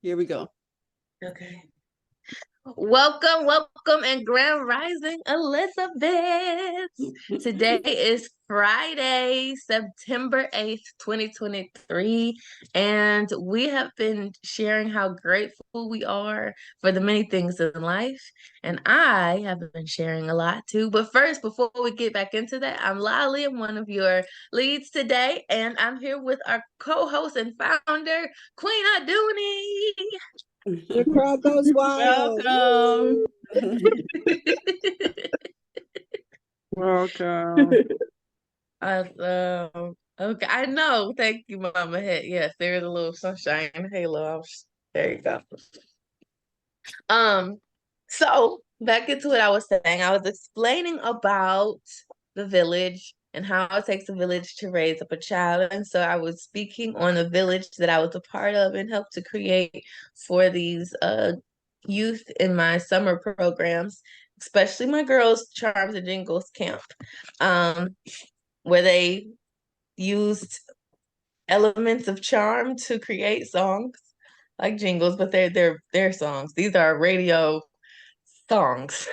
Here we go. Okay. Welcome, and Grand Rising, Elizabeth. Today is Friday, September 8th, 2023, and we have been sharing how grateful we are for the many things in life. And I have been sharing a lot too. But first, before we get back into that, I'm Lolly. I'm one of your leads today, and I'm here with our co-host and founder, Queen Aduni. The crowd goes wild. Welcome. Welcome. Awesome. Okay, I know. Thank you, Mama Head. Yes, there is a little sunshine halo. There you go. So back into what I was saying. I was explaining about the village and how it takes a village to raise up a child. And so I was speaking on the village that I was a part of and helped to create for these youth in my summer programs, especially my girls' Charms and Jingles camp, where they used elements of charm to create songs like jingles, but they're songs. These are radio songs.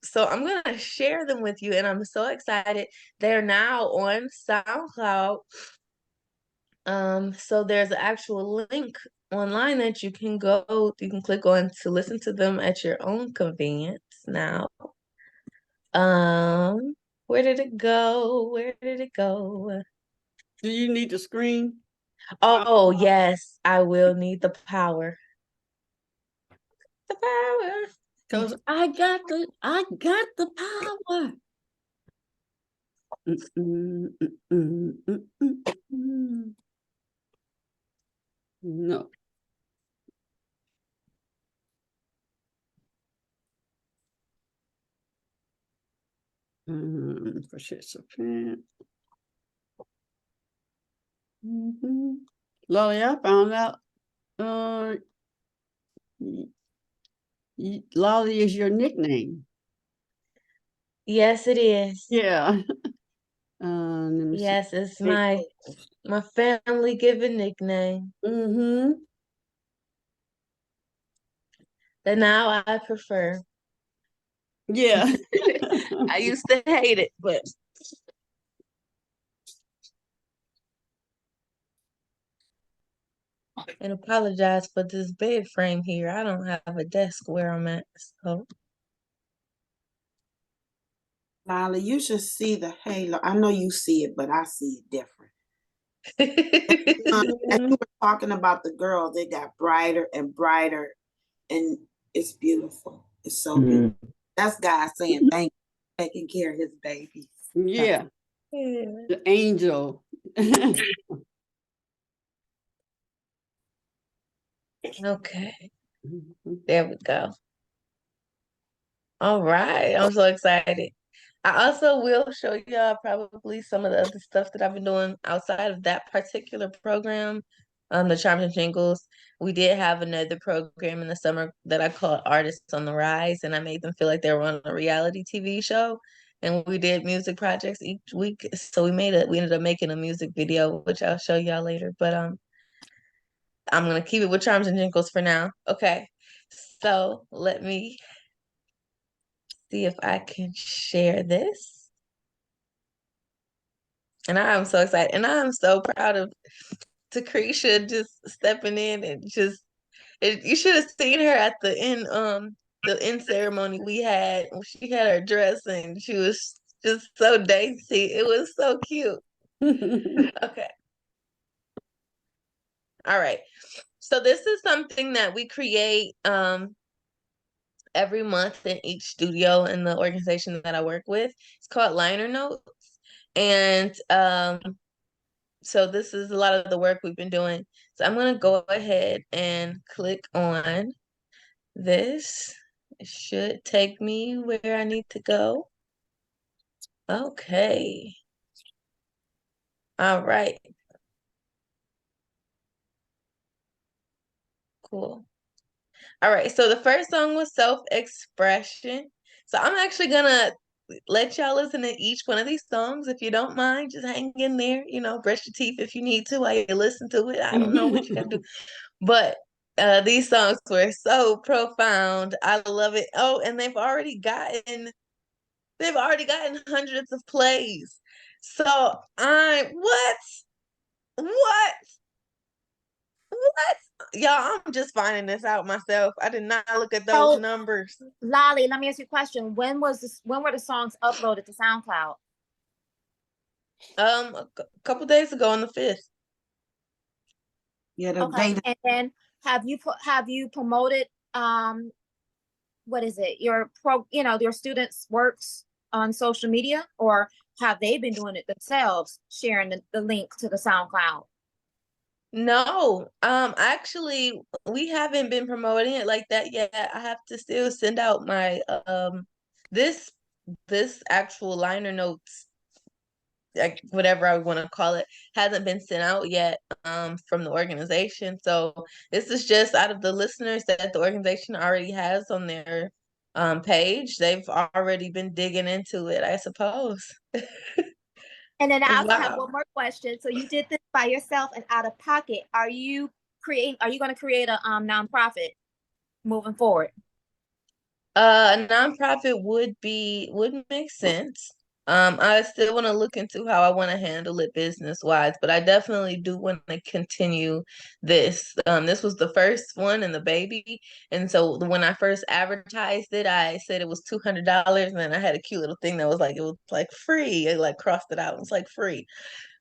So I'm gonna share them with you, and I'm so excited. They're now on SoundCloud. So there's an actual link online that you can click on to listen to them at your own convenience now. Where did it go? Where did it go? Do you need the screen? Oh, yes, I will need the power. The power. Because I got the power. No. Participant. Lolly, I found out Lolly is your nickname. Yes, it is. Yeah. Yes, it's my family given nickname. That now I prefer. Yeah. I used to hate it, but and apologize for this bed frame here. I don't have a desk where I'm at, so. Lolly, you should see the halo. I know you see it, but I see it different. And you were talking about the girls, they got brighter and brighter, and it's beautiful. It's so beautiful. That's God saying thank you for taking care of his babies. Yeah. The angel. Okay. There we go. All right. I'm so excited. I also will show y'all probably some of the other stuff that I've been doing outside of that particular program, the Charms and Jingles. We did have another program in the summer that I called Artists on the Rise, and I made them feel like they were on a reality TV show. And we did music projects each week. So we ended up making a music video, which I'll show y'all later. But I'm gonna keep it with Charms and Jingles for now. Okay. So let me see if I can share this. And I am so excited. And I am so proud of Takrisha just stepping in and you should have seen her at the end ceremony we had. She had her dress and she was just so dainty. It was so cute. Okay. All right. So this is something that we create every month in each studio in the organization that I work with. It's called Liner Notes. And so this is a lot of the work we've been doing. So I'm going to go ahead and click on this. It should take me where I need to go. Okay. All right. Cool. All right. So the first song was Self-Expression. So I'm actually going to let y'all listen to each one of these songs. If you don't mind, just hang in there, brush your teeth if you need to while you listen to it. I don't know what you gotta do. But these songs were so profound. I love it. Oh, and they've already gotten hundreds of plays. So what? What? What? Y'all, I'm just finding this out myself. I did not look at those numbers. Lolly, let me ask you a question. When were the songs uploaded to SoundCloud? A couple days ago on the 5th. Yeah, okay. And then have you promoted what is it? Your students' works on social media, or have they been doing it themselves, sharing the link to the SoundCloud? No, actually, we haven't been promoting it like that yet. I have to still send out my this actual liner notes, like whatever I want to call it, hasn't been sent out yet from the organization. So this is just out of the listeners that the organization already has on their page. They've already been digging into it, I suppose. And then I also have one more question. So you did this by yourself and out of pocket. Are you going to create a nonprofit moving forward? A nonprofit would make sense. I still want to look into how I want to handle it business wise, but I definitely do want to continue this. This was the first one and the baby, and so when I first advertised it, I said it was $200, and then I had a cute little thing that was like, it was like free. I like crossed it out. It was like free.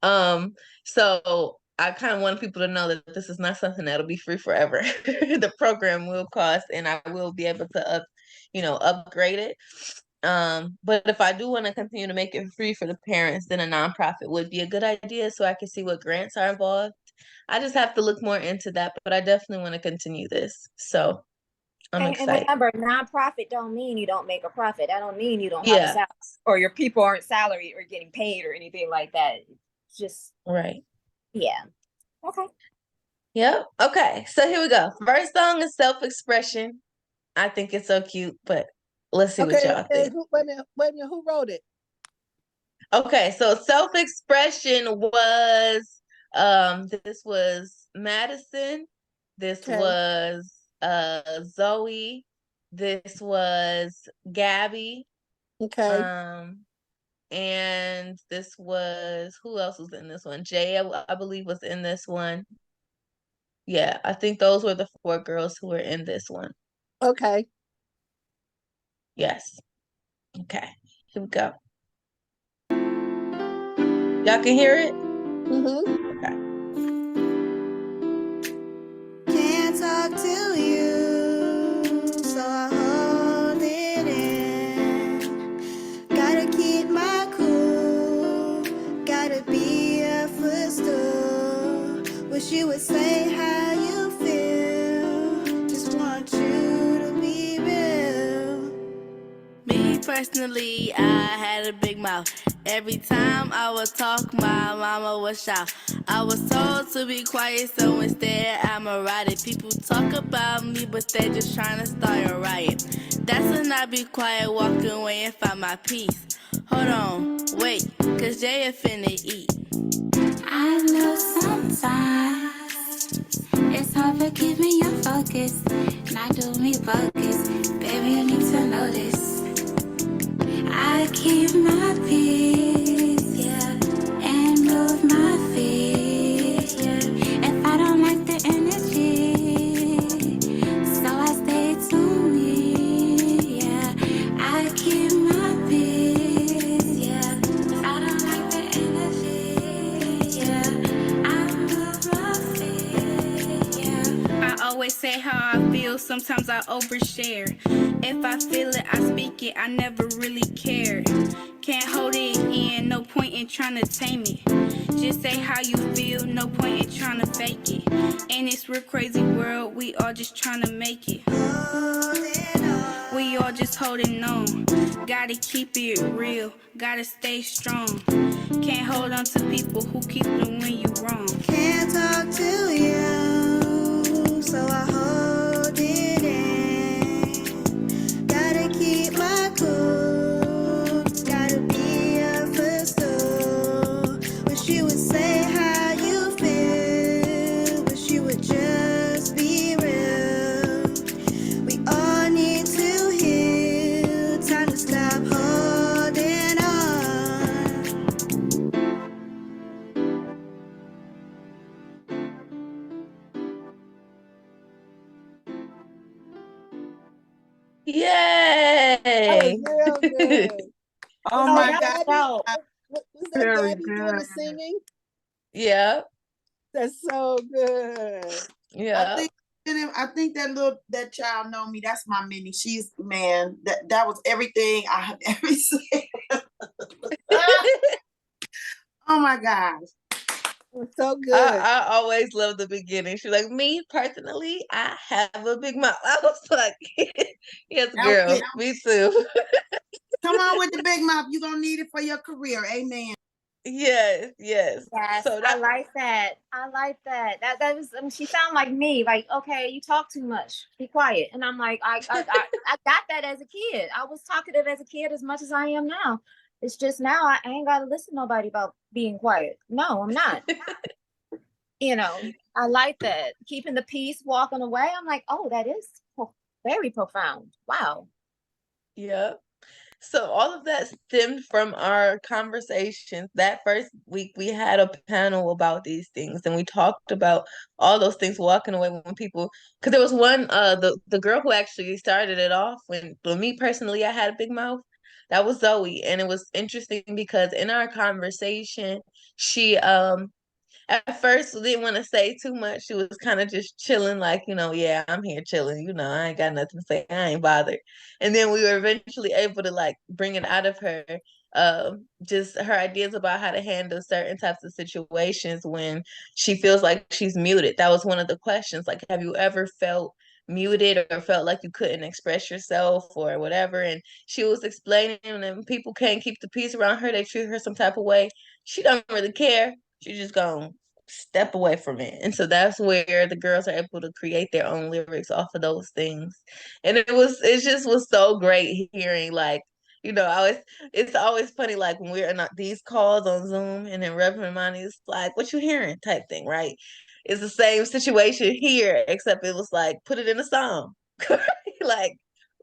So I kind of want people to know that this is not something that'll be free forever. The program will cost, and I will be able to upgrade it. But if I do want to continue to make it free for the parents, then a nonprofit would be a good idea, so I can see what grants are involved. I just have to look more into that, but I definitely want to continue this. So I'm excited. And remember, nonprofit don't mean you don't make a profit. That don't mean you don't have a salary, or your people aren't salary or getting paid or anything like that. Just right. Yeah. Okay. Yep. Okay. So here we go. First song is Self-Expression. I think it's so cute, but let's see what y'all think. Wait a minute, who wrote it? Okay, so Self-Expression was this was Madison, this was Zoe, this was Gabby. Okay. And this was, who else was in this one? Jay, I believe, was in this one. Yeah, I think those were the 4 girls who were in this one. Okay. Yes. Okay, here we go. Y'all can hear it? Mm-hmm. Okay. Can't talk to you, so I hold it in. Gotta keep my cool, gotta be a footstool. Wish you would say how you feel, just want you to be real. Me personally, I had a big mouth. Every time I would talk, my mama would shout. I was told to be quiet, so instead I'ma write it. People talk about me, but they just trying to start a riot. That's when I be quiet, walk away and find my peace. Hold on, wait, cause Jay finna eat. I know sometimes it's hard to keep me your focus. Not do me focus, baby, you need to know this. I keep my peace, yeah, and move my feet, yeah. If I don't like the energy, so I stay to me, yeah. I keep my peace, yeah. If I don't like the energy, yeah, I move my feet, yeah. I always say how I feel, sometimes I overshare. If I feel it, I speak it, I never really cared. Can't hold it in, no point in trying to tame it. Just say how you feel, no point in trying to fake it. In this real crazy world, we all just trying to make it. We all just holding on. Gotta keep it real, gotta stay strong. Can't hold on to people who keep doing you wrong. Can't talk to you, so I hold it in. Gotta keep my cool, Yay! That was real good. Oh Oh, my that God. was dope. Was that Very Gabby doing the good. singing? Yeah, That's so good. yeah. I think that child know me. That's my mini. She's man. That was everything I have ever seen. Oh my gosh. It was so good. I always love the beginning. She's like, me personally, I have a big mouth. I was like, yes, That was girl, it. me too. Come on with the big mouth. You're gonna need it for your career. Amen. Yes, yes. Yes, So I that like that. I like that. That was. I mean, she sounded like me. Like, okay, you talk too much. Be quiet. And I'm like, I got that as a kid. I was talkative as a kid as much as I am now. It's just now I ain't got to listen to nobody about being quiet. No, I'm not. You know, I like that. Keeping the peace, walking away. I'm like, oh, that is very profound. Wow. yeah. So all of that stemmed from our conversations. That first week we had a panel about these things and we talked about all those things walking away when people because there was one the girl who actually started it off when me personally I had a big mouth. That was Zoe. And it was interesting because in our conversation, she at first didn't want to say too much. She was kind of just chilling, like, yeah, I'm here chilling. I ain't got nothing to say. I ain't bothered. And then we were eventually able to like bring it out of her, just her ideas about how to handle certain types of situations when she feels like she's muted. That was one of the questions. Like, have you ever felt muted or felt like you couldn't express yourself or whatever? And she was explaining, and people can't keep the peace around her. They treat her some type of way. She don't really care. She just gonna step away from it. And so that's where the girls are able to create their own lyrics off of those things. And it just was so great hearing like, it's always funny like when we're in these calls on Zoom and then Reverend Monty is like, what you hearing type thing, right? It's the same situation here, except it was like, put it in a song. Like,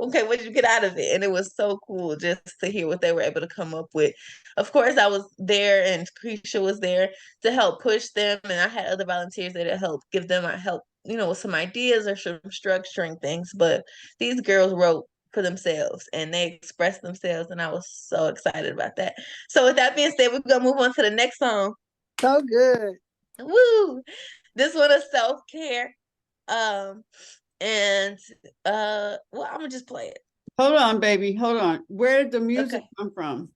okay, what did you get out of it? And it was so cool just to hear what they were able to come up with. Of course, I was there and Krisha was there to help push them, and I had other volunteers there to help give them help, with some ideas or some structuring things. But these girls wrote for themselves and they expressed themselves, and I was so excited about that. So with that being said, we're gonna move on to the next song. So good. Woo! This one is self-care. And well, I'm gonna just play it. Hold on, baby. Hold on. Where did the music come from?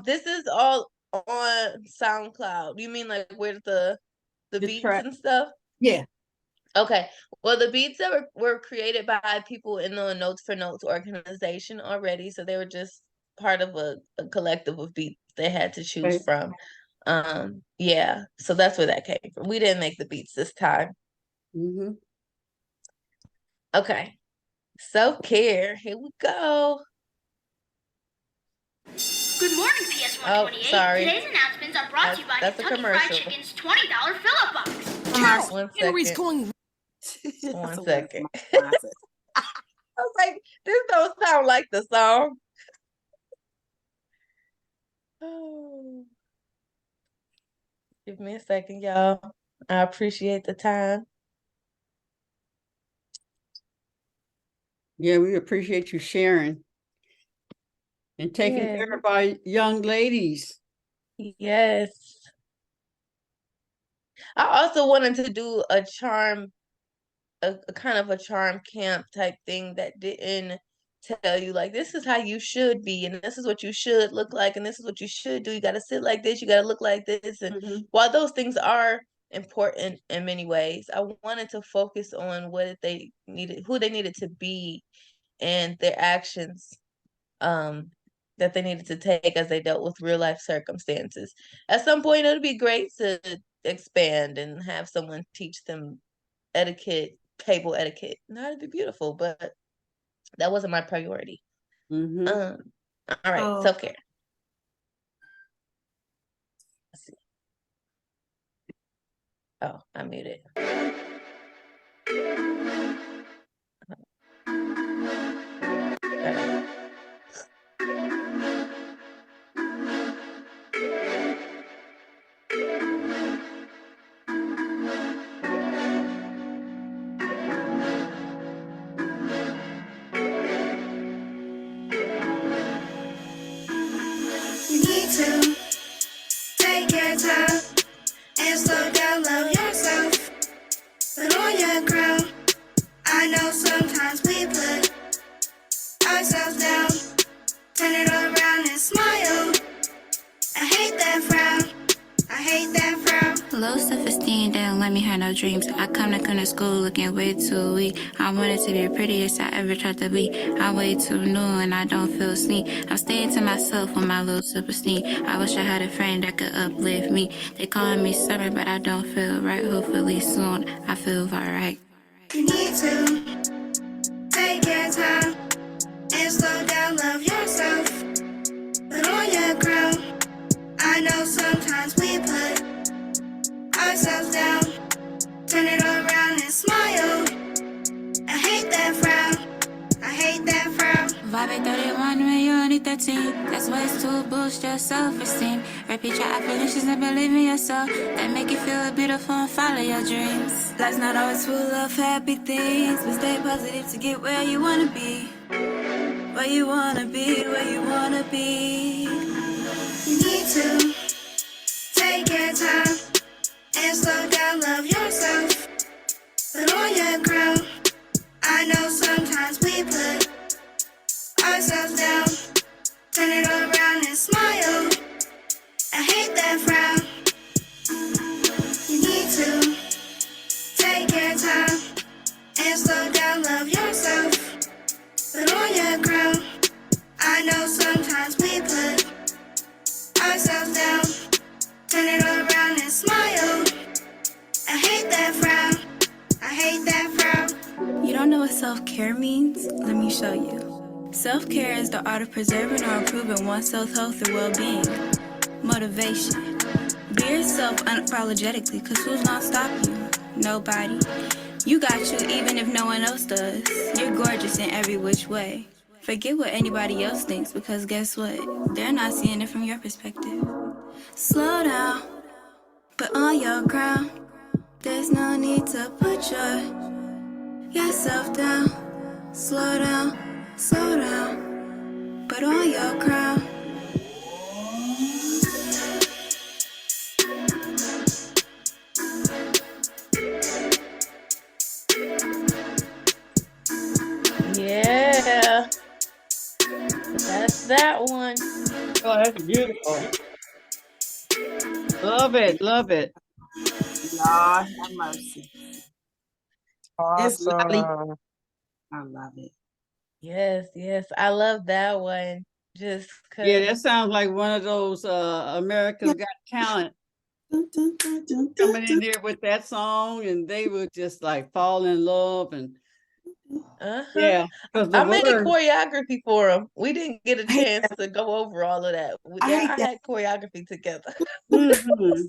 This is all on SoundCloud. You mean like where the beats track. and stuff? Yeah. Okay. Well, the beats that were created by people in the Notes for Notes organization already, so they were just part of a collective of beats they had to choose from. Yeah. So that's where that came from. We didn't make the beats this time. Mm-hmm. Okay. Self-care. Here we go. Good morning, PS128. Sorry. Today's announcements are brought to you by Kentucky Fried Chicken's $20 fill-up box. One Henry's second. going. One second. I was like, this don't sound like the song. Oh. Give me a second, y'all. I appreciate the time. Yeah, we appreciate you sharing and taking care of our young ladies. Yes. I also wanted to do a kind of a charm camp type thing that didn't tell you like this is how you should be and this is what you should look like and this is what you should do. You got to sit like this, you got to look like this. And while those things are important in many ways, I wanted to focus on what they needed, who they needed to be, and their actions that they needed to take as they dealt with real life circumstances. At some point, it would be great to expand and have someone teach them etiquette, table etiquette. That'd be beautiful, but that wasn't my priority. All right, self-care. Let's see. Oh, I muted. Low self-esteem, they don't let me have no dreams. I come to school looking way too weak. I wanted to be the prettiest I ever tried to be. I'm way too new and I don't feel seen. I'm staying to myself with my low self-esteem. I wish I had a friend that could uplift me. They calling me summer, but I don't feel right. Hopefully soon I feel alright. You need to take your time and slow down, love yourself. Put on your crown. I know sometimes we put ourselves down. Turn it around and smile. I hate that frown. I hate that frown. Vibe 31 when you only 13. That's ways to boost your self-esteem. Repeat your affirmations and believe in yourself. That make you feel beautiful and follow your dreams. Life's not always full of happy things, but stay positive to get where you wanna be. Where you wanna be, where you wanna be. You need to take your time and slow down, love yourself. Put on your crown. I know sometimes we put ourselves down. Turn it around and smile. I hate that frown. You need to take your time and slow down, love yourself. Put on your crown. I know sometimes we put ourselves down. Turn it around and smile. I hate that frown. I hate that frown. You don't know what self-care means? Let me show you. Self-care is the art of preserving or improving one's health and well-being. Motivation. Be yourself unapologetically, cause who's gonna stop you? Nobody. You got you even if no one else does. You're gorgeous in every which way. Forget what anybody else thinks, because guess what? They're not seeing it from your perspective. Slow down, put on your crown. There's no need to put yourself down. Slow down, put on your crown. Yeah, that's that one. Oh, that's beautiful. Love it, love it. Lord have mercy. It's lovely. Awesome. I love it. Yes, yes. I love that one. Just Yeah, cause that sounds like one of those America's Got Talent Dun, dun, dun, dun, coming in dun, there with that song, and they would just like fall in love, and uh-huh. yeah, because the I made word, choreography for them. We didn't get a I hate chance to go over all of that. I hate I that. had choreography together. mm-hmm.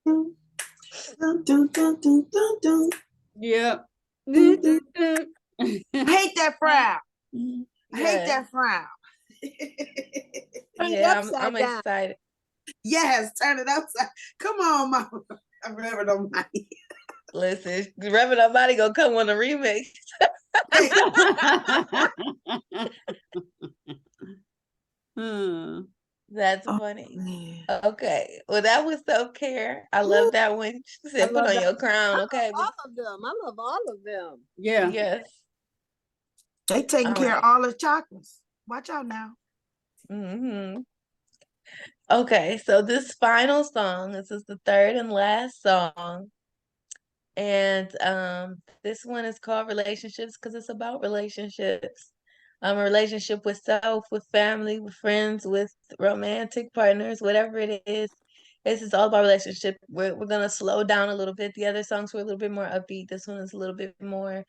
Dun, dun, dun, dun, dun, dun. Yep. Dun, dun. I hate that frown. I hate Yes. that frown. Turn it Yeah, I'm upside down. excited. Yes, turn it upside. Come on, mama. I'm Reverend Almighty. Listen, Reverend Almighty gonna come on the remix. That's Oh, funny. man. Okay. Well, that was self-care. I love that one. She said, put love on that. your crown, I okay? love all of them. I love all of them. Yeah. Yes. They taking All care right. of all the chocolates. Watch out now. Mm-hmm. Okay, so this final song, this is the third and last song. And this one is called Relationships because it's about relationships. A relationship with self, with family, with friends, with romantic partners, whatever it is. This is all about relationship. We're gonna slow down a little bit. The other songs were a little bit more upbeat. This one is a little bit more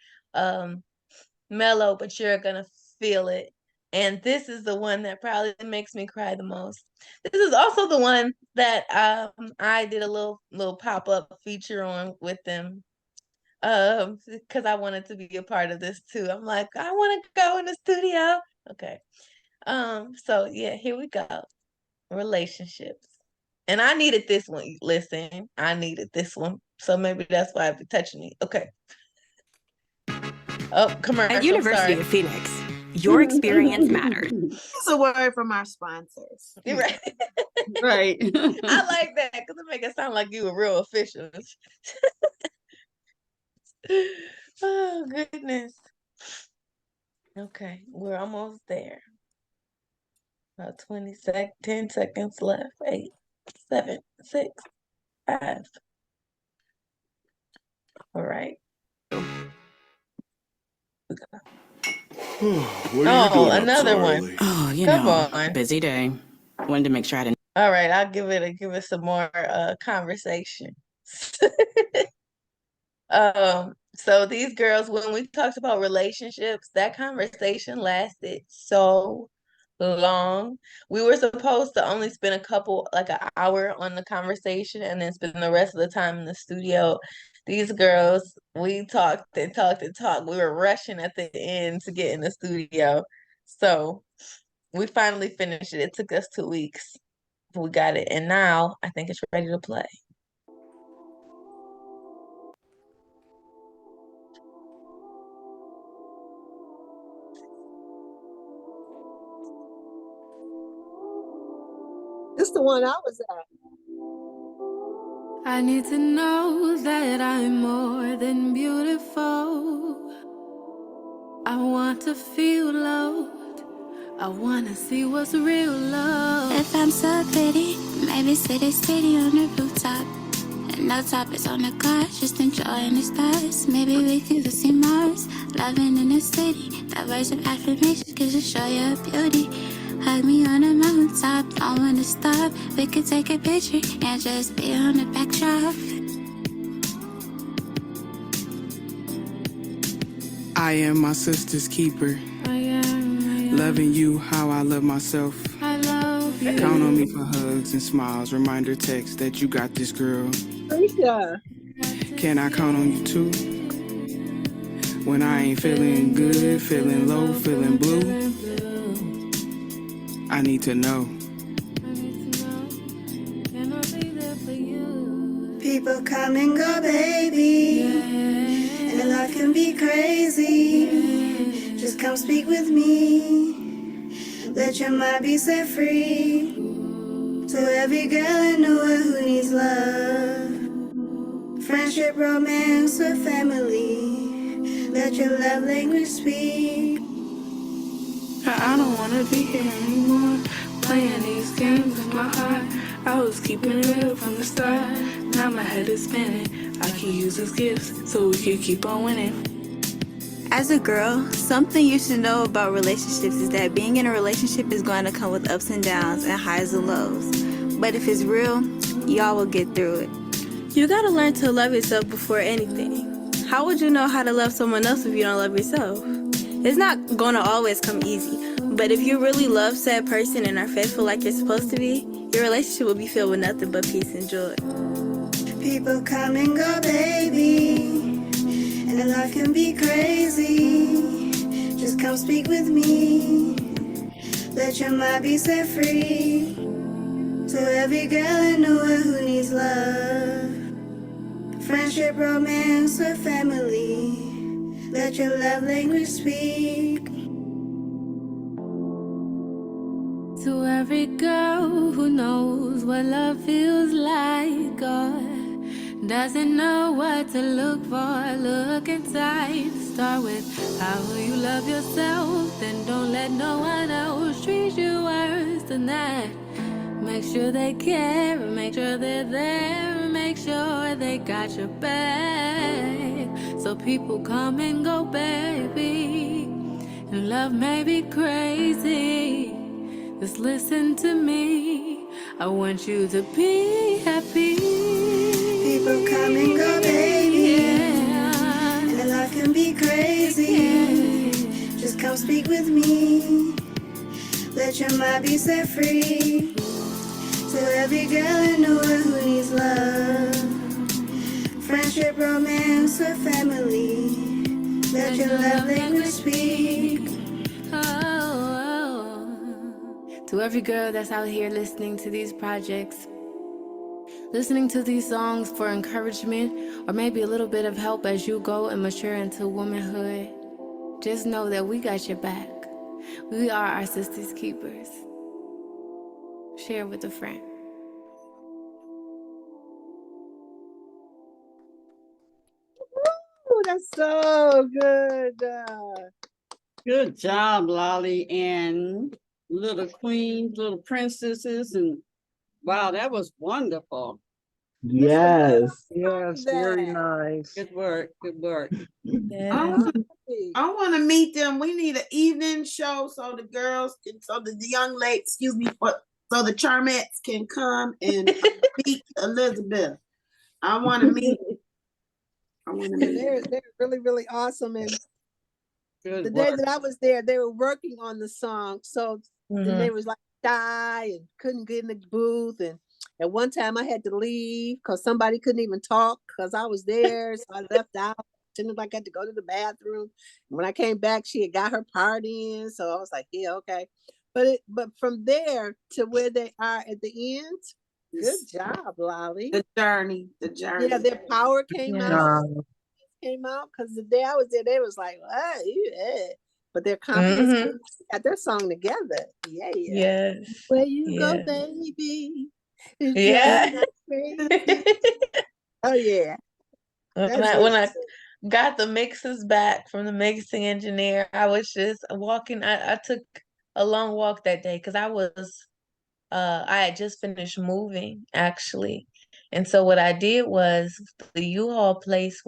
mellow, but you're gonna feel it. And this is the one that probably makes me cry the most. This is also the one that I did a little pop-up feature on with them. Because I wanted to be a part of this too. I'm like, I want to go in the studio. Okay. So yeah, here we go. Relationships. And I needed this one. Listen, I needed this one. So maybe that's why it be touching me. Okay. Oh, commercial. At University of Phoenix, your experience matters. It's a word from our sponsors. You're right. Right. I like that because it make it sound like you were real official. Oh goodness. Okay, we're almost there. About 10 seconds left. 8, 7, 6, 5. All right. What are you doing up so another one. early? Oh, Come on. busy day. Wanted to make sure I didn't. All right, I'll give it some more conversation. So these girls, when we talked about relationships, that conversation lasted so long. We were supposed to only spend like an hour on the conversation and then spend the rest of the time in the studio. These girls, we talked and talked and talked. We were rushing at the end to get in the studio. So we finally finished it. It took us 2 weeks. We got it. And now I think it's ready to play. This the one I was at. I need to know that I'm more than beautiful. I want to feel loved. I want to see what's real love. If I'm so pretty, maybe city on the rooftop. And no topics on the car, just enjoying the stars. Maybe we could go see Mars. Loving in the city, that words of affirmation could just show your beauty. Hug me on the mountaintop, don't wanna stop. We could take a picture and just be on the backdrop. I am my sister's keeper. I am. Loving you how I love myself. I love you. Count on me for hugs and smiles. Reminder text that you got this, girl. Alicia. Can I count on you too? When I ain't feeling good, feeling low, feeling blue, I need to know. Can I be there for you? People come and go, baby, and life can be crazy. Just come speak with me. Let your mind be set free. To every girl I know who needs love, friendship, romance, or family. Let your love language speak. I don't wanna be here anymore, playing these games with my heart. I was keeping it real from the start. Now my head is spinning. I can use these gifts so we can keep on winning. As a girl, something you should know about relationships is that being in a relationship is going to come with ups and downs and highs and lows. But if it's real, y'all will get through it. You gotta learn to love yourself before anything. How would you know how to love someone else if you don't love yourself? It's not gonna always come easy, but if you really love said person and are faithful like you're supposed to be, your relationship will be filled with nothing but peace and joy. People come and go, baby, and life can be crazy. Just come speak with me. Let your mind be set free. To every girl I know who needs love, friendship, romance, or family. Let your love language speak. To every girl who knows what love feels like, or doesn't know what to look for, look inside. Start with how you love yourself, then don't let no one else treat you worse than that. Make sure they care, make sure they're there, make sure they got your back. So people come and go, baby, and love may be crazy. Just listen to me, I want you to be happy. People come and go, baby, and life can be crazy. Just come speak with me. Let your mind be set free. To every girl I know who needs love, friendship, romance, or family. Let your love language speak. To every girl that's out here listening to these projects, listening to these songs for encouragement or maybe a little bit of help as you go and mature into womanhood, just know that we got your back. We are our sisters' keepers. Share with a friend. Oh, that's so good. Good job, Lolly, and little queens, little princesses, and wow, that was wonderful. Yes. Yes, very nice. Good work. Good work. Yeah. I want to meet them. We need an evening show so the girls can, so the young ladies, excuse me, so the Charmettes can come and meet Elizabeth. I want to meet. I want to meet. They're really, really awesome. And Good the day work. that I was there, they were working on the song. So then they was like shy and couldn't get in the booth. And at one time I had to leave because somebody couldn't even talk because I was there. So I left out. Didn't like I had to go to the bathroom. When I came back, she had got her part in. So I was like, yeah, okay. But from there to where they are at the end, good job, Lolly. The journey. Yeah, their power came Yeah. out. Came out because the day I was there, they was like, "What?" But their confidence got their song together. Yeah. Yes. Where you go, Yeah. baby? It's Yeah. crazy. Oh yeah. When I got the mixes back from the mixing engineer, I was just walking. I took a long walk that day because I had just finished moving actually. And so what I did was the U-Haul place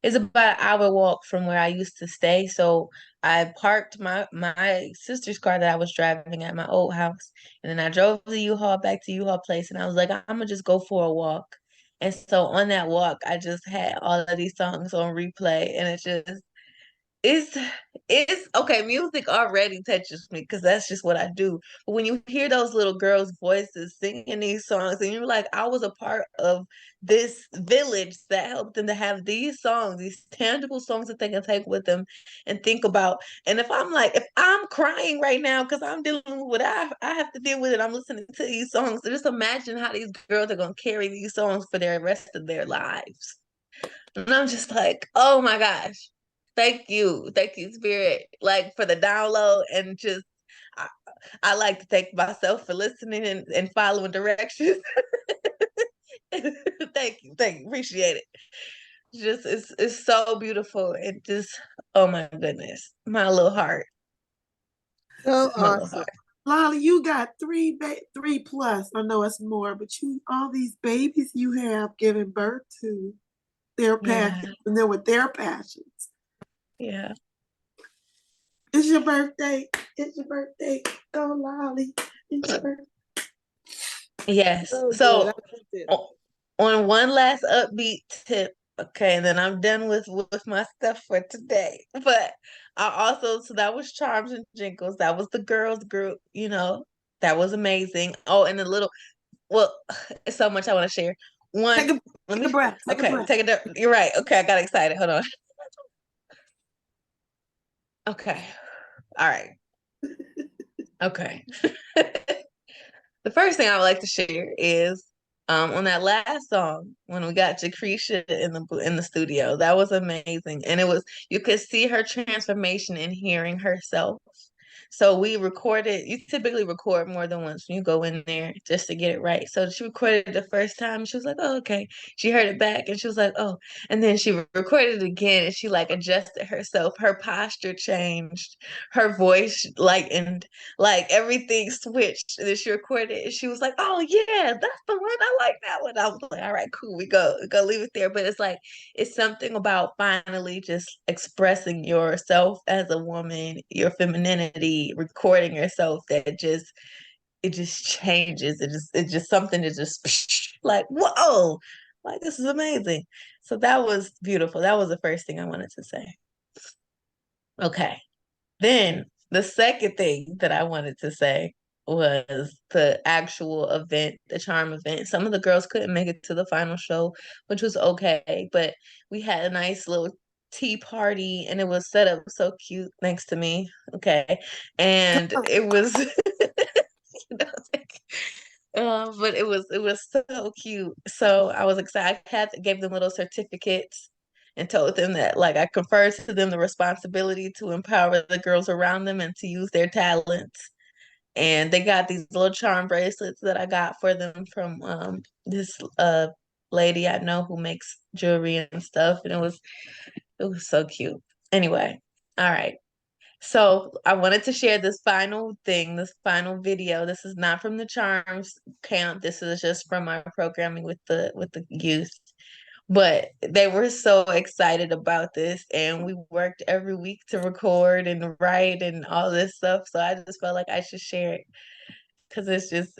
is about an hour walk from where I used to stay. So I parked my sister's car that I was driving at my old house. And then I drove the U-Haul back to U-Haul place and I was like, I'm gonna just go for a walk. And so on that walk, I just had all of these songs on replay and it's it's okay. Music already touches me because that's just what I do. But when you hear those little girls' voices singing these songs, and you're like, I was a part of this village that helped them to have these songs, these tangible songs that they can take with them and think about. And if I'm crying right now because I'm dealing with what I have to deal with it, I'm listening to these songs. So just imagine how these girls are gonna carry these songs for the rest of their lives. And I'm just like, oh my gosh. Thank you. Thank you, Spirit, like for the download and just I, I like to thank myself for listening and following directions. Thank you. Thank you. Appreciate it. Just it's so beautiful. It just oh my goodness. My little heart. So My little awesome. heart. Lolly, you got three plus. I know it's more, but all these babies you have giving birth to their passions, and they're with their passions. Yeah. It's your birthday. It's your birthday. Go, Lolly. It's your birthday. Yes. So on one last upbeat tip, okay, and then I'm done with my stuff for today. But so that was Charms and Jingles. That was the girls group, that was amazing. Oh, and it's so much I want to share. Take a breath. You're right. Okay, I got excited. Hold on. Okay. All right. Okay. The first thing I would like to share is on that last song when we got Jacretia in the studio. That was amazing, and you could see her transformation in hearing herself. So we recorded. You typically record more than once when you go in there just to get it right. So she recorded it the first time. She was like, "Oh, okay." She heard it back, and she was like, "Oh," and then she recorded it again, and she like adjusted herself. Her posture changed, her voice and like everything switched. And then she recorded it, and she was like, "Oh yeah, that's the one. I like that one." I was like, "All right, cool. We go leave it there." But it's something about finally just expressing yourself as a woman, your femininity, recording yourself that it just changes. It's just something that just like, whoa, like this is amazing. So that was beautiful. That was the first thing I wanted to say. Okay. Then the second thing that I wanted to say was the actual event, the charm event. Some of the girls couldn't make it to the final show, which was okay, but we had a nice little tea party and it was set up so cute next to me. Okay. And it was but it was so cute. So I was excited. I gave them little certificates and told them that like I conferred to them the responsibility to empower the girls around them and to use their talents. And they got these little charm bracelets that I got for them from this lady I know who makes jewelry and stuff. And it was so cute. Anyway, all right. So I wanted to share this final thing, this final video. This is not from the Charms camp. This is just from my programming with the youth. But they were so excited about this, and we worked every week to record and write and all this stuff. So I just felt like I should share it because it's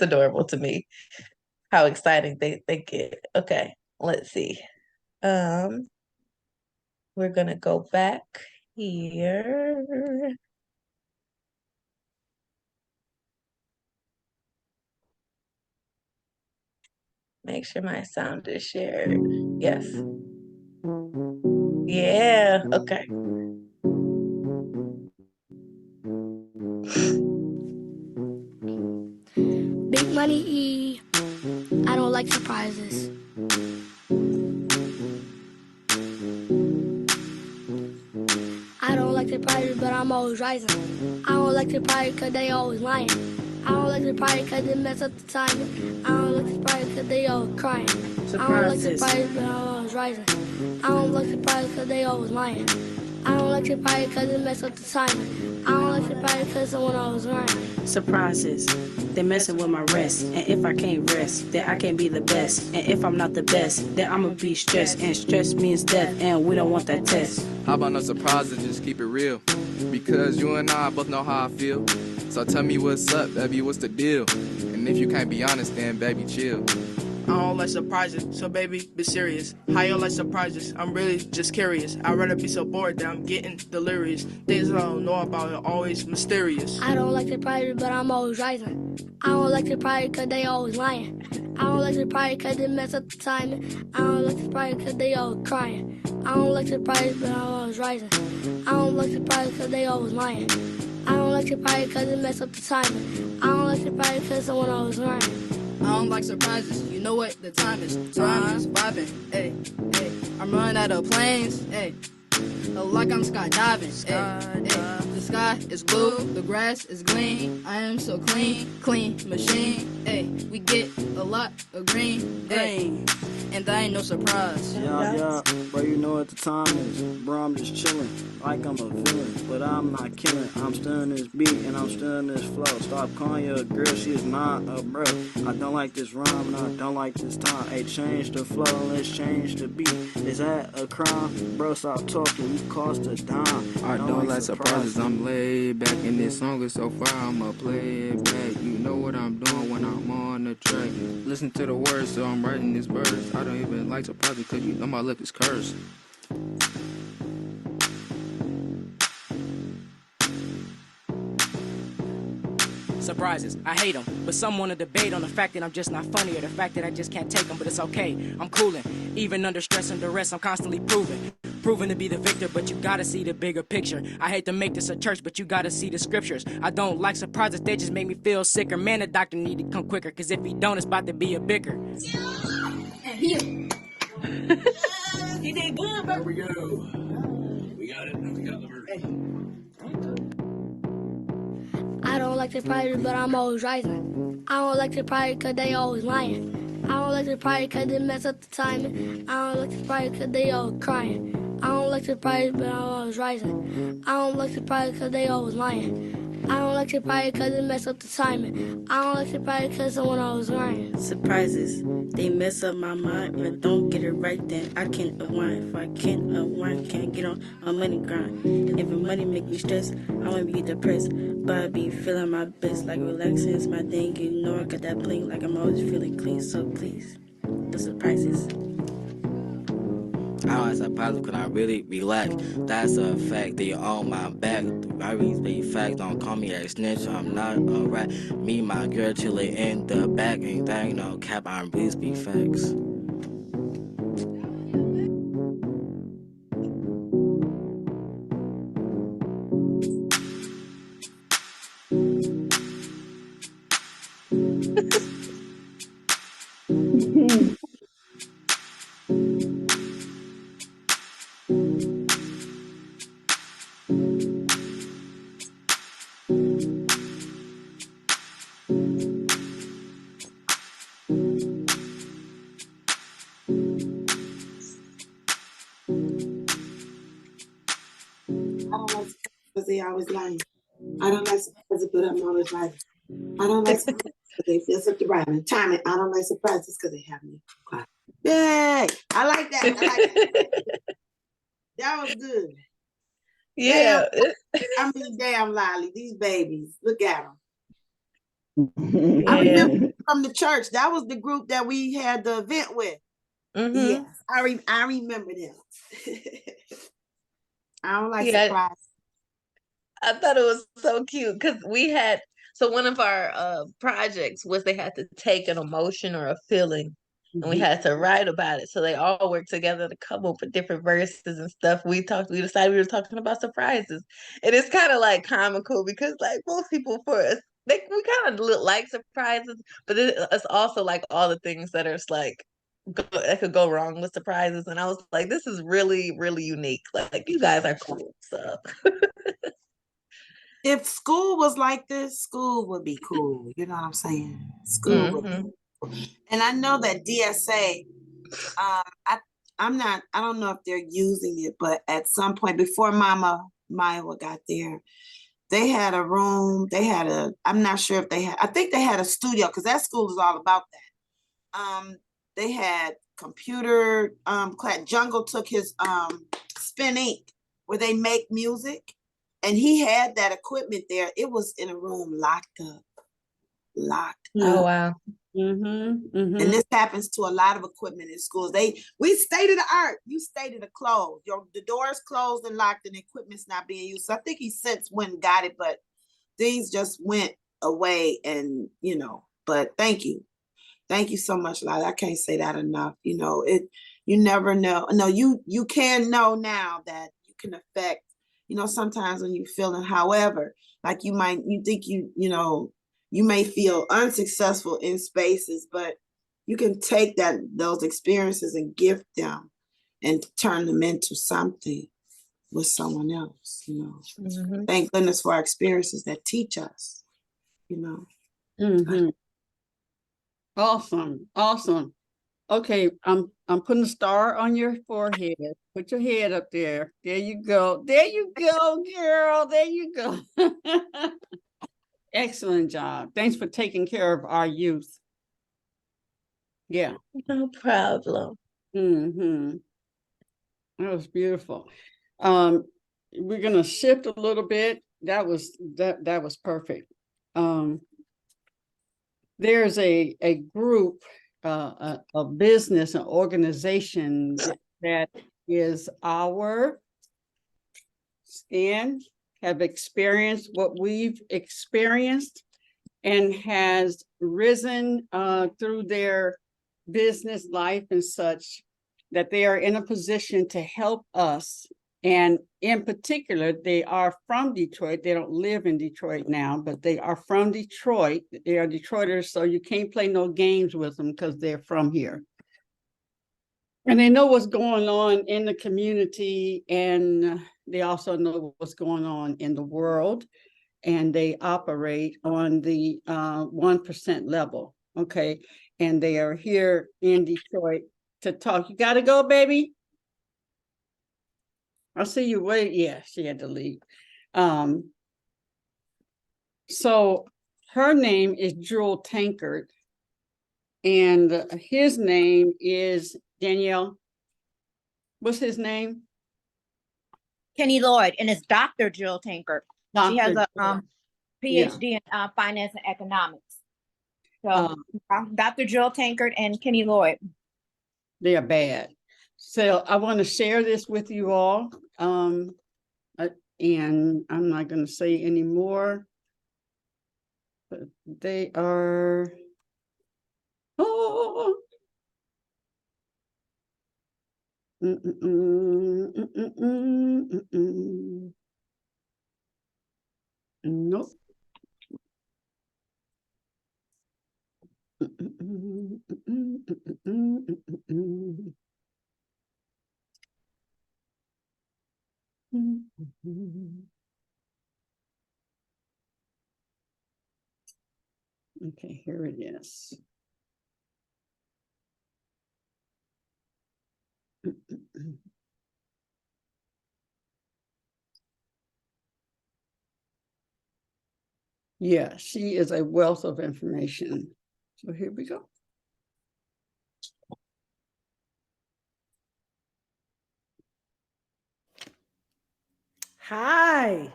adorable to me how exciting they get. Okay, let's see. We're gonna go back here. Make sure my sound is shared. Yes. Yeah, okay. Big money, I don't like surprises. I don't like surprises, but I'm always rising. I don't like surprises cause they always lying. I don't like surprises cause they mess up the timing. I don't like surprises cause they always crying. I don't like surprises, but I'm always rising. I don't like surprises cause they always lying. I don't like surprises cause they mess up the timing. I don't like surprises cause someone always lying. Surprises, they messing with my rest. And if I can't rest, then I can't be the best. And if I'm not the best, then I'ma be stressed. And stress means death, and we don't want that test. How about no surprises, just keep it real? Because you and I both know how I feel. So tell me what's up, baby, what's the deal? And if you can't be honest, then baby, chill. I don't like surprises, so baby, be serious. How you like surprises? I'm really just curious. I'd rather be so bored that I'm getting delirious. Things I don't know about are always mysterious. I don't like surprises, but I'm always rising. I don't like surprises cause they always lying. I don't like surprises cause they mess up the timing. I don't like surprises cause they always crying. I don't like surprises, but I'm always rising. I don't like surprises cause they always lying. I don't like surprises cause they mess up the timing. I don't like surprises cause someone always lying. I don't like surprises, you know what the time is. Time is vibing, ayy, ayy. I'm running out of planes, ayy. Like I'm skydiving, ayy, ayy. The sky is blue, the grass is green. I am so clean, clean machine, ayy. We get a lot of green, ayy. And that ain't no surprise. Yeah, bro, you know what the time is. Bro, I'm just chilling, like I'm a villain, but I'm not killing. I'm still in this beat and I'm still in this flow. Stop calling you a girl, she is not a bro. I don't like this rhyme and I don't like this time. Hey, change the flow, let's change the beat. Is that a crime? Bro, stop talking, you cost a dime. I don't like surprises, I'm laid back and this song is so far, I'ma play it back. You know what I'm doing when I'm on the track. Listen to the words, so I'm writing this verse. I don't even like surprises cause you know my lip is cursed. Surprises, I hate them, but some want to debate on the fact that I'm just not funny or the fact that I just can't take them, but it's okay, I'm coolin'. Even under stress and duress, I'm constantly proving to be the victor, but you gotta see the bigger picture. I hate to make this a church, but you gotta see the scriptures. I don't like surprises, they just make me feel sicker. Man, the doctor need to come quicker, cause if he don't, it's about to be a bicker. He did good, bro. There we go. We got it. We got the I don't like surprises, but I'm always rising. I don't like surprises cause they always lying. I don't like surprises cause they mess up the timing. I don't like surprises cause they always crying. I don't like surprises, but I'm always rising. I don't like surprises cause they always lying. I don't like surprises cause they mess up the timing. I don't like surprises cause someone always lying. Surprises, they mess up my mind. If I don't get it right, then I can't unwind. If I can't unwind, can't get on my money grind. If the money make me stress, I wanna be depressed. But I be feeling my best, like relaxing is my thing. You know I got that bling, like I'm always feeling clean. So please, the surprises. I don't surprise because I really relax. That's a fact. They on my back. I really facts. Don't call me a snitch. I'm not a rat. Me, my girl, chillin' in the back. Ain't that ain't no cap. I'm really speak facts. they always lying. I don't like surprises, but I'm always right. I don't like surprises because they feel something right. And time it. I don't like surprises because they have me cry. Yay! I like that. I like that. That was good. Yeah. Damn, Lolly, these babies. Look at them. I Yeah. remember from the church. That was the group that we had the event with. Yes, I remember them. I don't like surprises. I thought it was so cute because so one of our projects was they had to take an emotion or a feeling and we had to write about it. So they all worked together to come up with different verses and stuff. We decided we were talking about surprises. And it's kind of like comical because like most people we kind of like surprises, but it's also like all the things that are like that could go wrong with surprises. And I was like, this is really, really unique. Like you guys are cool. So if school was like this, school would be cool. You know what I'm saying? School would be cool. And I know that DSA, I don't know if they're using it, but at some point before Mama Maya got there, they had a room, I'm not sure if I think they had a studio because that school is all about that. They had computer class. Jungle took his Spin Ink where they make music. And he had that equipment there. It was in a room locked up. Oh, wow. And this happens to a lot of equipment in schools. We state of the art. You stated it closed. The door's closed and locked and the equipment's not being used. So I think he since went and got it, but things just went away and, but thank you. Thank you so much, Lila. I can't say that enough. You never know. No, you can know now that you can affect, sometimes when you're feeling, however, like you think you may feel unsuccessful in spaces, but you can take those experiences and gift them and turn them into something with someone else, Thank goodness for our experiences that teach us, Awesome. Okay, I'm putting a star on your forehead. Put your head up there. There you go, girl. There you go. Excellent job. Thanks for taking care of our youth. Yeah. No problem. That was beautiful. We're gonna shift a little bit. That was perfect. There's a group, a business, an organization that is have experienced what we've experienced and has risen through their business life and such, that they are in a position to help us. And in particular, they are from Detroit. They don't live in Detroit now, but they are from Detroit. They are Detroiters, so you can't play no games with them because they're from here. And they know what's going on in the community, and they also know what's going on in the world. And they operate on the 1% level, okay? And they are here in Detroit to talk. You got to go, baby. I'll see you. Wait, yeah, she had to leave. So her name is Jewel Tankard, and his name is Danielle. What's his name? Kenny Lloyd, and it's Dr. Jill Tankard. She has a PhD in finance and economics. So Dr. Jill Tankard and Kenny Lloyd. They are bad. So I want to share this with you all. And I'm not going to say any more. But they are. Oh. Nope. Okay, here it is. Yeah, she is a wealth of information. So here we go. Hi.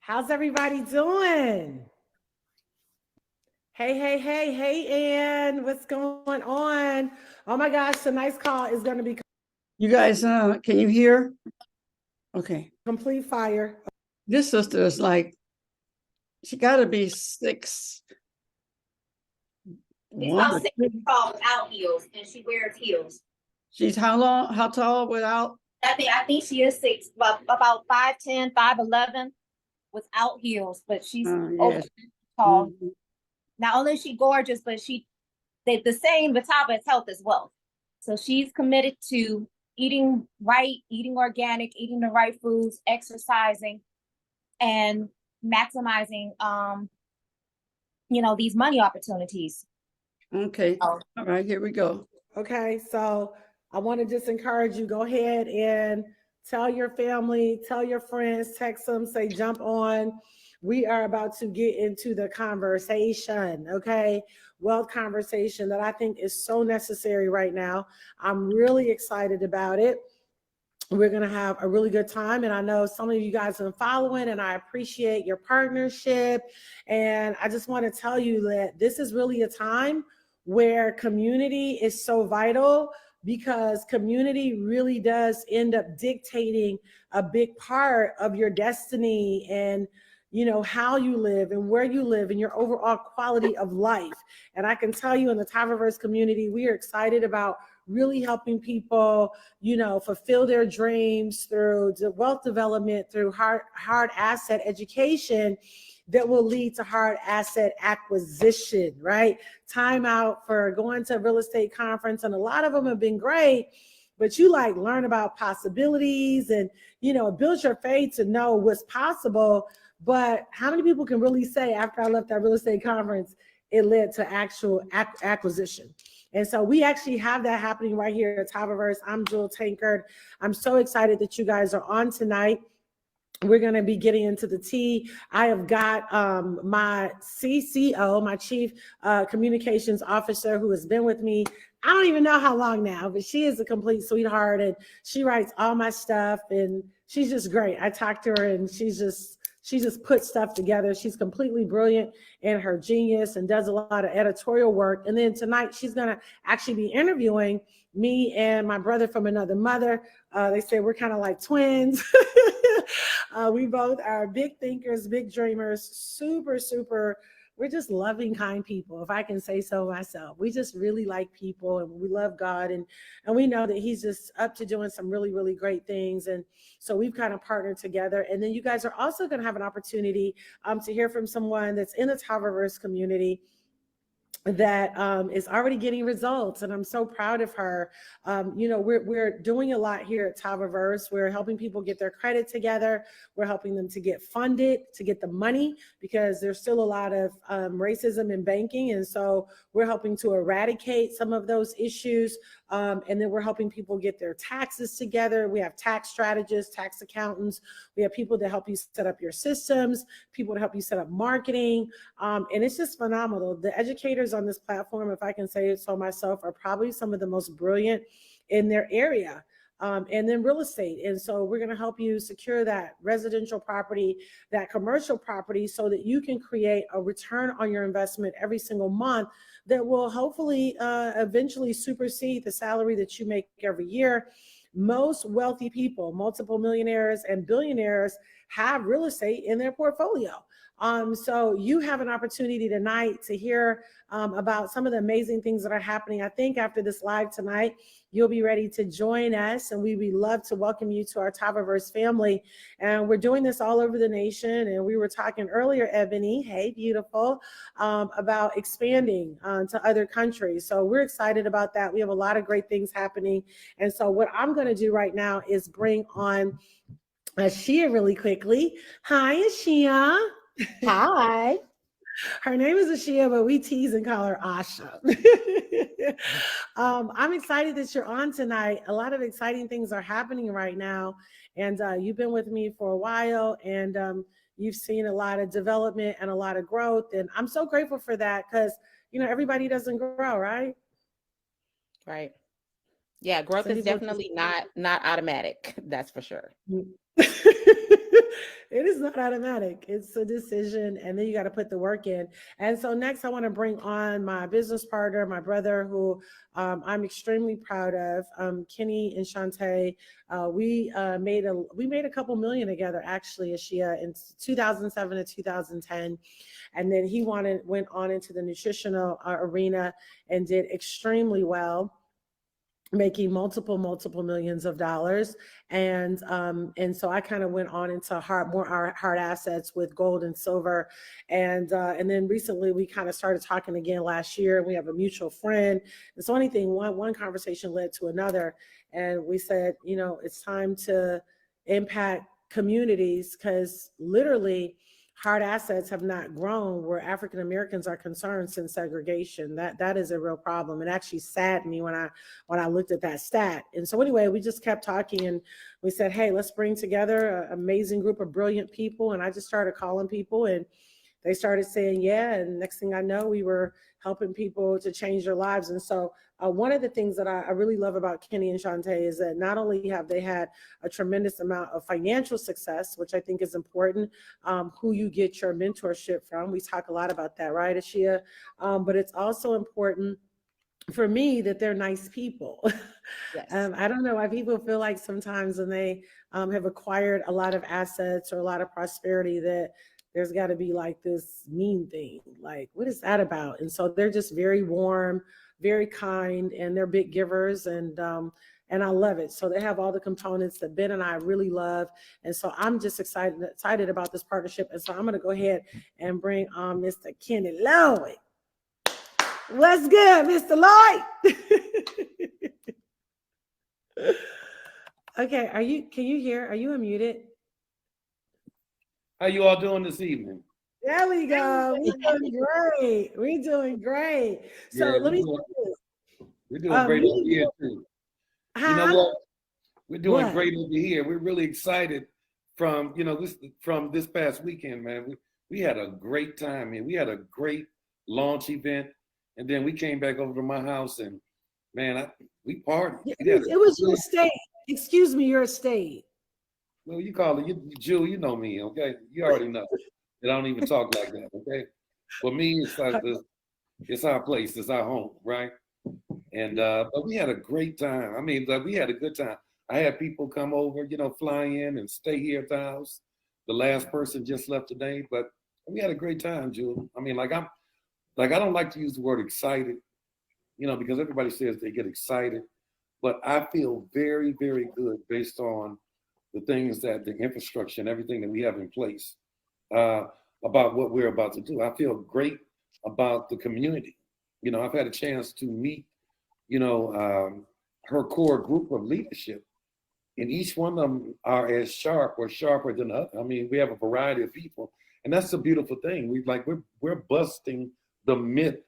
How's everybody doing? Hey, Ann. What's going on? Oh my gosh, tonight's call is going to be You guys, can you hear? Okay. complete fire. This sister is like, she got to be 6. She's about 6 feet tall without heels, and she wears heels. She's how long? How tall without? I think she is 6, about 5'10", 5'11", without heels, but she's over tall. Mm-hmm. Not only is she gorgeous, but the saying the top is health is wealth. So she's committed to eating right, eating organic, eating the right foods, exercising, and maximizing these money opportunities. Okay. All right, here we go. Okay, so I want to just encourage you, go ahead and tell your family, tell your friends, text them, say jump on. We are about to get into the conversation, okay? Wealth conversation that I think is so necessary right now. I'm really excited about it. We're going to have a really good time. And I know some of you guys have been following, and I appreciate your partnership. And I just want to tell you that this is really a time where community is so vital, because community really does end up dictating a big part of your destiny and how you live and where you live and your overall quality of life. And I can tell you, in the Tyververse community, we are excited about really helping people, fulfill their dreams through wealth development, through hard asset education that will lead to hard asset acquisition, right? Time out for going to a real estate conference, and a lot of them have been great, but you learn about possibilities and, build your faith to know what's possible. But how many people can really say, after I left that real estate conference, it led to actual acquisition? And so we actually have that happening right here at Tyververse. I'm Jewel Tankard. I'm so excited that you guys are on tonight. We're going to be getting into the tea. I have got my CCO, my Chief Communications Officer, who has been with me, I don't even know how long now, but she is a complete sweetheart, and she writes all my stuff, and she's just great. I talked to her, and she just put stuff together. She's completely brilliant in her genius and does a lot of editorial work. And then tonight she's going to actually be interviewing me and my brother from another mother. They say we're kind of like twins. We both are big thinkers, big dreamers, super, we're just loving, kind people, if I can say so myself. We just really like people, and we love God, and we know that he's just up to doing some really, really great things. And so we've kind of partnered together. And then you guys are also going to have an opportunity to hear from someone that's in the Tyververse community that is already getting results, and I'm so proud of her. We're doing a lot here at Tyververse. We're helping people get their credit together. We're helping them to get funded, to get the money, because there's still a lot of racism in banking, and so we're helping to eradicate some of those issues. And then we're helping people get their taxes together. We have tax strategists, tax accountants. We have people to help you set up your systems, people to help you set up marketing. And it's just phenomenal. The educators on this platform, if I can say it so myself, are probably some of the most brilliant in their area. And then real estate. And so we're going to help you secure that residential property, that commercial property, so that you can create a return on your investment every single month that will hopefully eventually supersede the salary that you make every year. Most wealthy people, multiple millionaires and billionaires, have real estate in their portfolio. So you have an opportunity tonight to hear about some of the amazing things that are happening. I think after this live tonight, you'll be ready to join us, and we would love to welcome you to our Tyververse family. And we're doing this all over the nation. And we were talking earlier, Ebony, hey, beautiful, about expanding to other countries. So we're excited about that. We have a lot of great things happening. And so what I'm going to do right now is bring on Ashia really quickly. Hi, Ashia. Hi. Her name is Ashia, but we tease and call her Asha. I'm excited that you're on tonight. A lot of exciting things are happening right now. And you've been with me for a while. And, you've seen a lot of development and a lot of growth. And I'm so grateful for that because, everybody doesn't grow, right? Right. Yeah, growth Some is people definitely not automatic. That's for sure. It is not automatic. It's a decision, and then you got to put the work in. And so next, I want to bring on my business partner, my brother, who I'm extremely proud of, Kenny and Shantae. We made a couple million together, actually, Ashia, in 2007 to 2010, and then he went on into the nutritional arena and did extremely well, making multiple millions of dollars. And so I kind of went on into more hard assets with gold and silver. And then recently we kind of started talking again last year, and we have a mutual friend. And so one conversation led to another. And we said, it's time to impact communities, because literally hard assets have not grown where African Americans are concerned since segregation. That is a real problem. It actually saddened me when I looked at that stat. And so anyway, we just kept talking, and we said, hey, let's bring together an amazing group of brilliant people. And I just started calling people, and they started saying yeah. And next thing I know, we were helping people to change their lives. And so one of the things that I really love about Kenny and Shantae is that not only have they had a tremendous amount of financial success, which I think is important, who you get your mentorship from. We talk a lot about that, right, Ashia? But it's also important for me that they're nice people. Yes. I don't know why people feel like sometimes when they have acquired a lot of assets or a lot of prosperity that there's got to be like this mean thing. Like, what is that about? And so they're just very warm, very kind, and they're big givers. And I love it. So they have all the components that Ben and I really love. And so I'm just excited about this partnership. And so I'm going to go ahead and bring on Mr. Kenny Lloyd. What's good, Mr. Lloyd? Okay, can you hear? Are you unmuted? How you all doing this evening? There we go. We're doing great. So Yeah, let me. We're doing great over here too. You know what? We're doing great over here. We're really excited from this past weekend, man. We had a great time, man. We had a great launch event, and then we came back over to my house, and man, we partied. It was your estate. Excuse me, your estate. Well, you call it, Jew, you know me, okay? You already know that I don't even talk like that, okay? For me, it's like it's our place, it's our home, right? And but we had a great time. I mean, we had a good time. I had people come over, fly in and stay here at the house. The last person just left today, but we had a great time, Jew. I mean, I don't like to use the word excited, because everybody says they get excited, but I feel very, very good based on the things that the infrastructure and everything that we have in place about what we're about to do. I feel great about the community. I've had a chance to meet, her core group of leadership, and each one of them are as sharp or sharper than the other. I mean, we have a variety of people, and that's a beautiful thing. We're busting the myth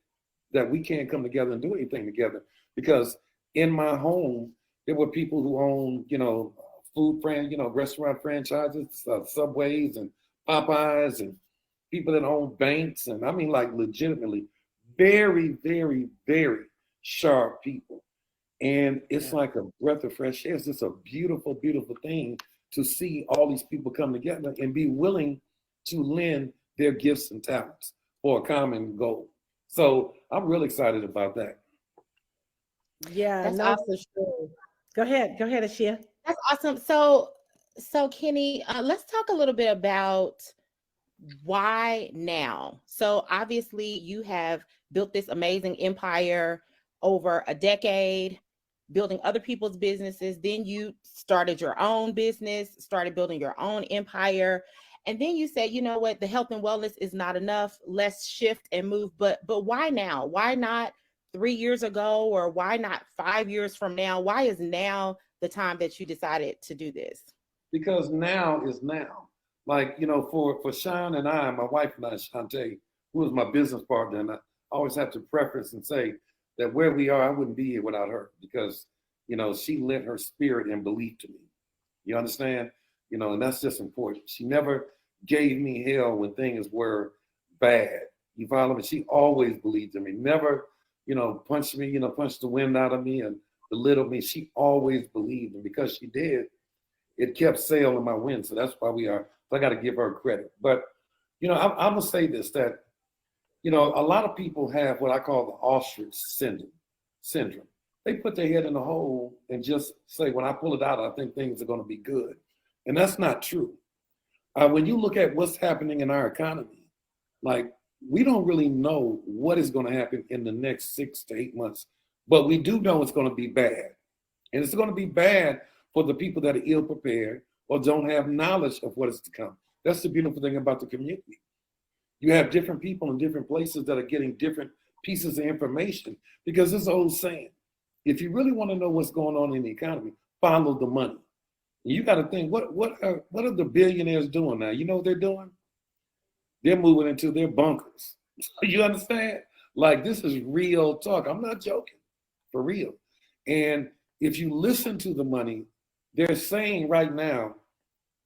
that we can't come together and do anything together, because in my home, there were people who own, restaurant franchises, Subways and Popeyes, and people that own banks. And I mean, legitimately very, very, very sharp people. And it's like a breath of fresh air. It's just a beautiful, beautiful thing to see all these people come together and be willing to lend their gifts and talents for a common goal. So I'm really excited about that. Yeah, That's no, awesome. for sure. Go ahead, Ashia. That's awesome. So Kenny, let's talk a little bit about why now. So obviously you have built this amazing empire over a decade, building other people's businesses. Then you started your own business, started building your own empire. And then you said, you know what, the health and wellness is not enough. Let's shift and move. But why now? Why not 3 years ago, or why not 5 years from now? Why is now the time that you decided to do this? Because now is now. For Sean and I, my wife and I, Shantae, who is my business partner, and I always have to preface and say that where we are, I wouldn't be here without her, because, she lent her spirit and belief to me. You understand? And that's just important. She never gave me hell when things were bad. You follow me? She always believed in me. Never, punched me, punched the wind out of me and belittled me. She always believed, and because she did, it kept sail in my wind. So that's why I got to give her credit. But, I'm going to say this, that, a lot of people have what I call the ostrich syndrome. They put their head in a hole and just say, when I pull it out, I think things are going to be good. And that's not true. When you look at what's happening in our economy, like, we don't really know what is going to happen in the next 6 to 8 months, but we do know it's going to be bad. And it's going to be bad for the people that are ill prepared or don't have knowledge of what is to come. That's the beautiful thing about the community. You have different people in different places that are getting different pieces of information, because this old saying, if you really want to know what's going on in the economy, follow the money. And you got to think, what are the billionaires doing now? You know what they're doing? They're moving into their bunkers. You understand? Like, this is real talk. I'm not joking, for real. And if you listen to the money, they're saying right now,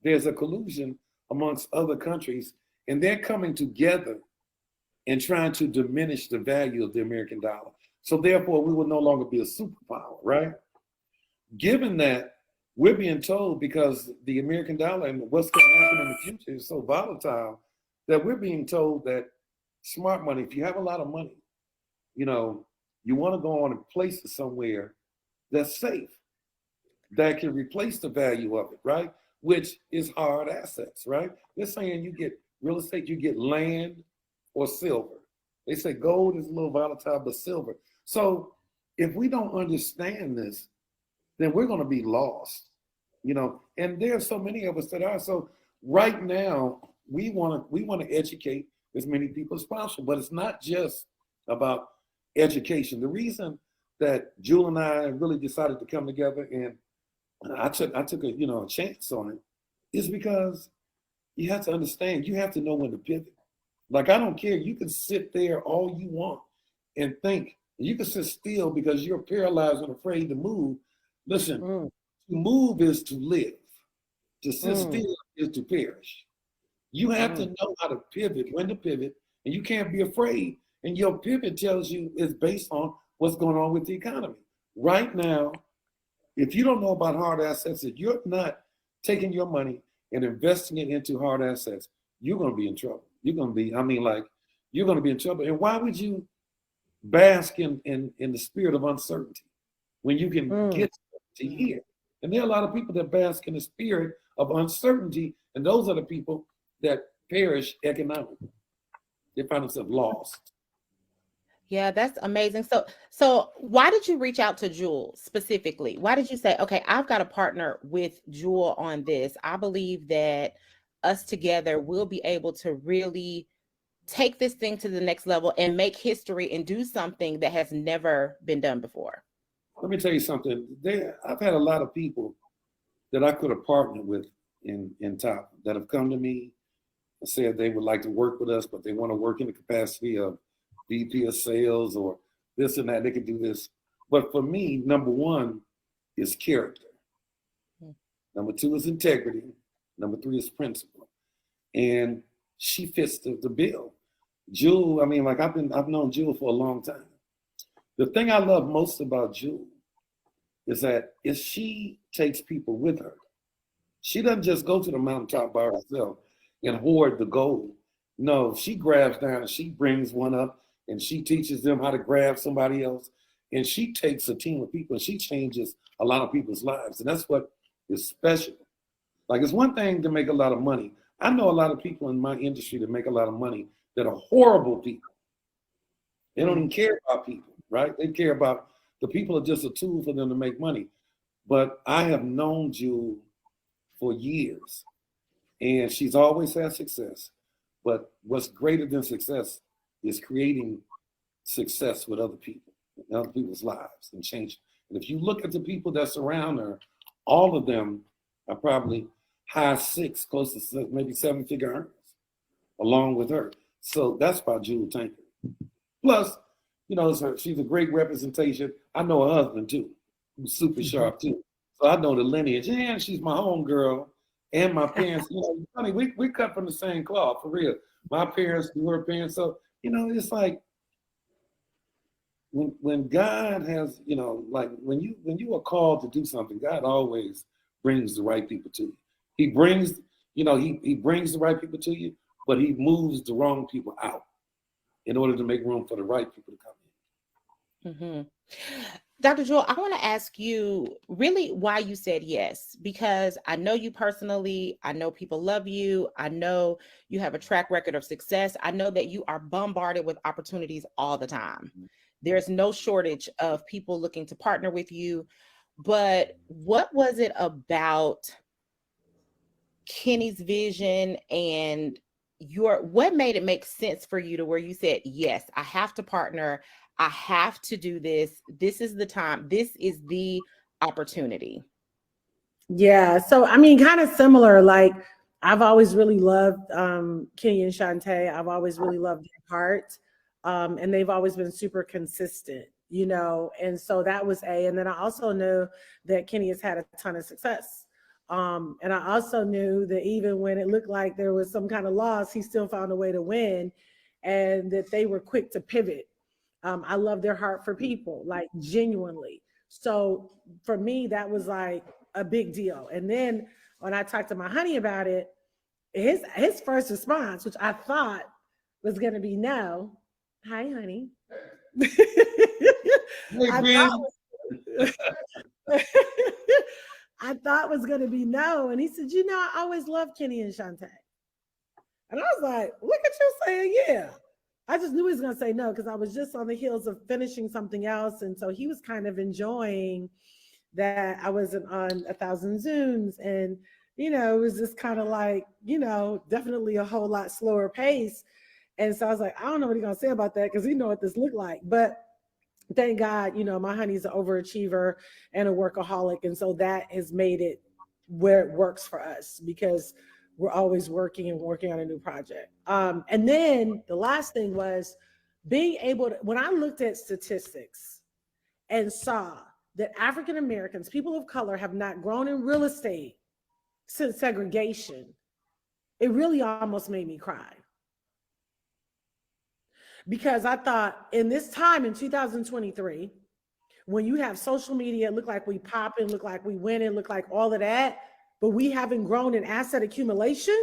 there's a collusion amongst other countries, and they're coming together and trying to diminish the value of the American dollar. So therefore, we will no longer be a superpower, right? Given that, we're being told, because the American dollar and what's going to happen in the future is so volatile, that we're being told that smart money, if you have a lot of money, you want to go on and place it somewhere that's safe, that can replace the value of it, right? Which is hard assets, right? They're saying you get real estate, you get land or silver. They say gold is a little volatile, but silver. So if we don't understand this, then we're going to be lost, and there are so many of us that are. So right now, we want to educate as many people as possible, but it's not just about education. The reason that Jewel and I really decided to come together, and I took a chance on it, is because you have to understand, you have to know when to pivot. Like, I don't care, you can sit there all you want and think. You can sit still because you're paralyzed and afraid to move. Listen, to move is to live. To sit still is to perish. You have to know how to pivot, when to pivot, and you can't be afraid. And your pivot tells you it's based on what's going on with the economy. Right now, if you don't know about hard assets, if you're not taking your money and investing it into hard assets, you're going to be in trouble. You're going to be, you're going to be in trouble. And why would you bask in the spirit of uncertainty when you can get to here? And there are a lot of people that bask in the spirit of uncertainty, and those are the people that perish economically. They find themselves lost. Yeah, that's amazing. So why did you reach out to Jewel specifically? Why did you say, okay, I've got to partner with Jewel on this? I believe that us together will be able to really take this thing to the next level and make history and do something that has never been done before. Let me tell you something. I've had a lot of people that I could have partnered with in top that have come to me and said they would like to work with us, but they want to work in the capacity of VP of sales or this and that. They could do this. But for me, number one is character. Number two is integrity. Number three is principle. And she fits the bill. Jewel, I've known Jewel for a long time. The thing I love most about Jewel is that if she takes people with her, she doesn't just go to the mountaintop by herself and hoard the gold. No, she grabs down and she brings one up and she teaches them how to grab somebody else. And she takes a team of people and she changes a lot of people's lives. And that's what is special. Like, it's one thing to make a lot of money. I know a lot of people in my industry that make a lot of money that are horrible people. They don't even care about people, right? They care about the people are just a tool for them to make money. But I have known Jewel for years, and she's always had success. But what's greater than success is creating success with other people, in other people's lives, and change. And if you look at the people that surround her, all of them are probably high six, close to maybe 7-figure earners, along with her. So that's by Jewel Tanker. Plus, she's a great representation. I know her husband too, who's super sharp too. So I know the lineage, and she's my homegirl. And my parents, funny, we cut from the same cloth, for real. My parents, your parents. So, it's like when God has, like when you are called to do something, God always brings the right people to you. He brings, he brings the right people to you, but he moves the wrong people out in order to make room for the right people to come in. Mm-hmm. Dr. Jewel, I want to ask you really why you said yes, because I know you personally. I know people love you. I know you have a track record of success. I know that you are bombarded with opportunities all the time. There's no shortage of people looking to partner with you. But what was it about Kenny's vision and what made it make sense for you to where you said, yes, I have to partner. I have to do this. This is the time. This is the opportunity. Yeah. So, I mean, kind of similar. Like, I've always really loved Kenny and Shantae. I've always really loved their heart. And they've always been super consistent, and so that was and then I also knew that Kenny has had a ton of success. And I also knew that even when it looked like there was some kind of loss, he still found a way to win, and that they were quick to pivot. I love their heart for people, like genuinely. So for me, that was like a big deal. And then when I talked to my honey about it, his first response, which I thought was going to be no. Hi, honey. I thought was going to be no. And he said, I always loved Kenny and Shantae. And I was like, look at you saying yeah. I just knew he was going to say no because I was just on the heels of finishing something else. And so he was kind of enjoying that I wasn't on 1,000 Zooms. And, it was just kind of like, definitely a whole lot slower pace. And so I was like, I don't know what he's going to say about that because he know what this looked like. But thank God, my honey's an overachiever and a workaholic. And so that has made it where it works for us because we're always working on a new project. And then the last thing was being able to, when I looked at statistics and saw that African Americans, people of color, have not grown in real estate since segregation, it really almost made me cry. Because I thought in this time in 2023, when you have social media, look like we popping, look like we winning, look like all of that, but we haven't grown in asset accumulation,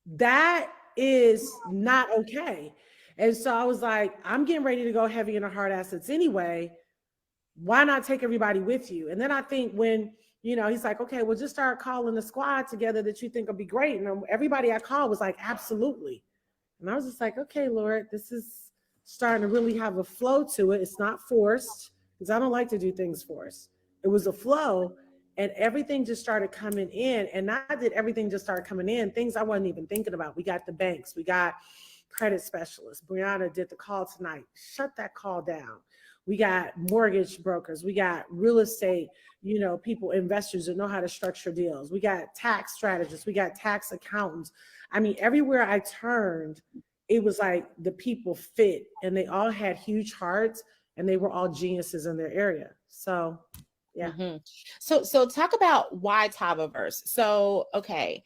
that is not okay. And so I was like, I'm getting ready to go heavy in the hard assets anyway. Why not take everybody with you? And then I think when, he's like, okay, we'll just start calling the squad together that you think will be great. And everybody I called was like, absolutely. And I was just like, okay, Lord, this is starting to really have a flow to it. It's not forced because I don't like to do things forced. It was a flow and everything just started coming in. And not that everything just started coming in, things I wasn't even thinking about. We got the banks, we got credit specialists. Brianna did the call tonight. Shut that call down. We got mortgage brokers. We got real estate, people, investors that know how to structure deals. We got tax strategists. We got tax accountants. I mean, everywhere I turned, it was like the people fit and they all had huge hearts and they were all geniuses in their area. So, yeah. Mm-hmm. So talk about why Tavaverse. So, okay.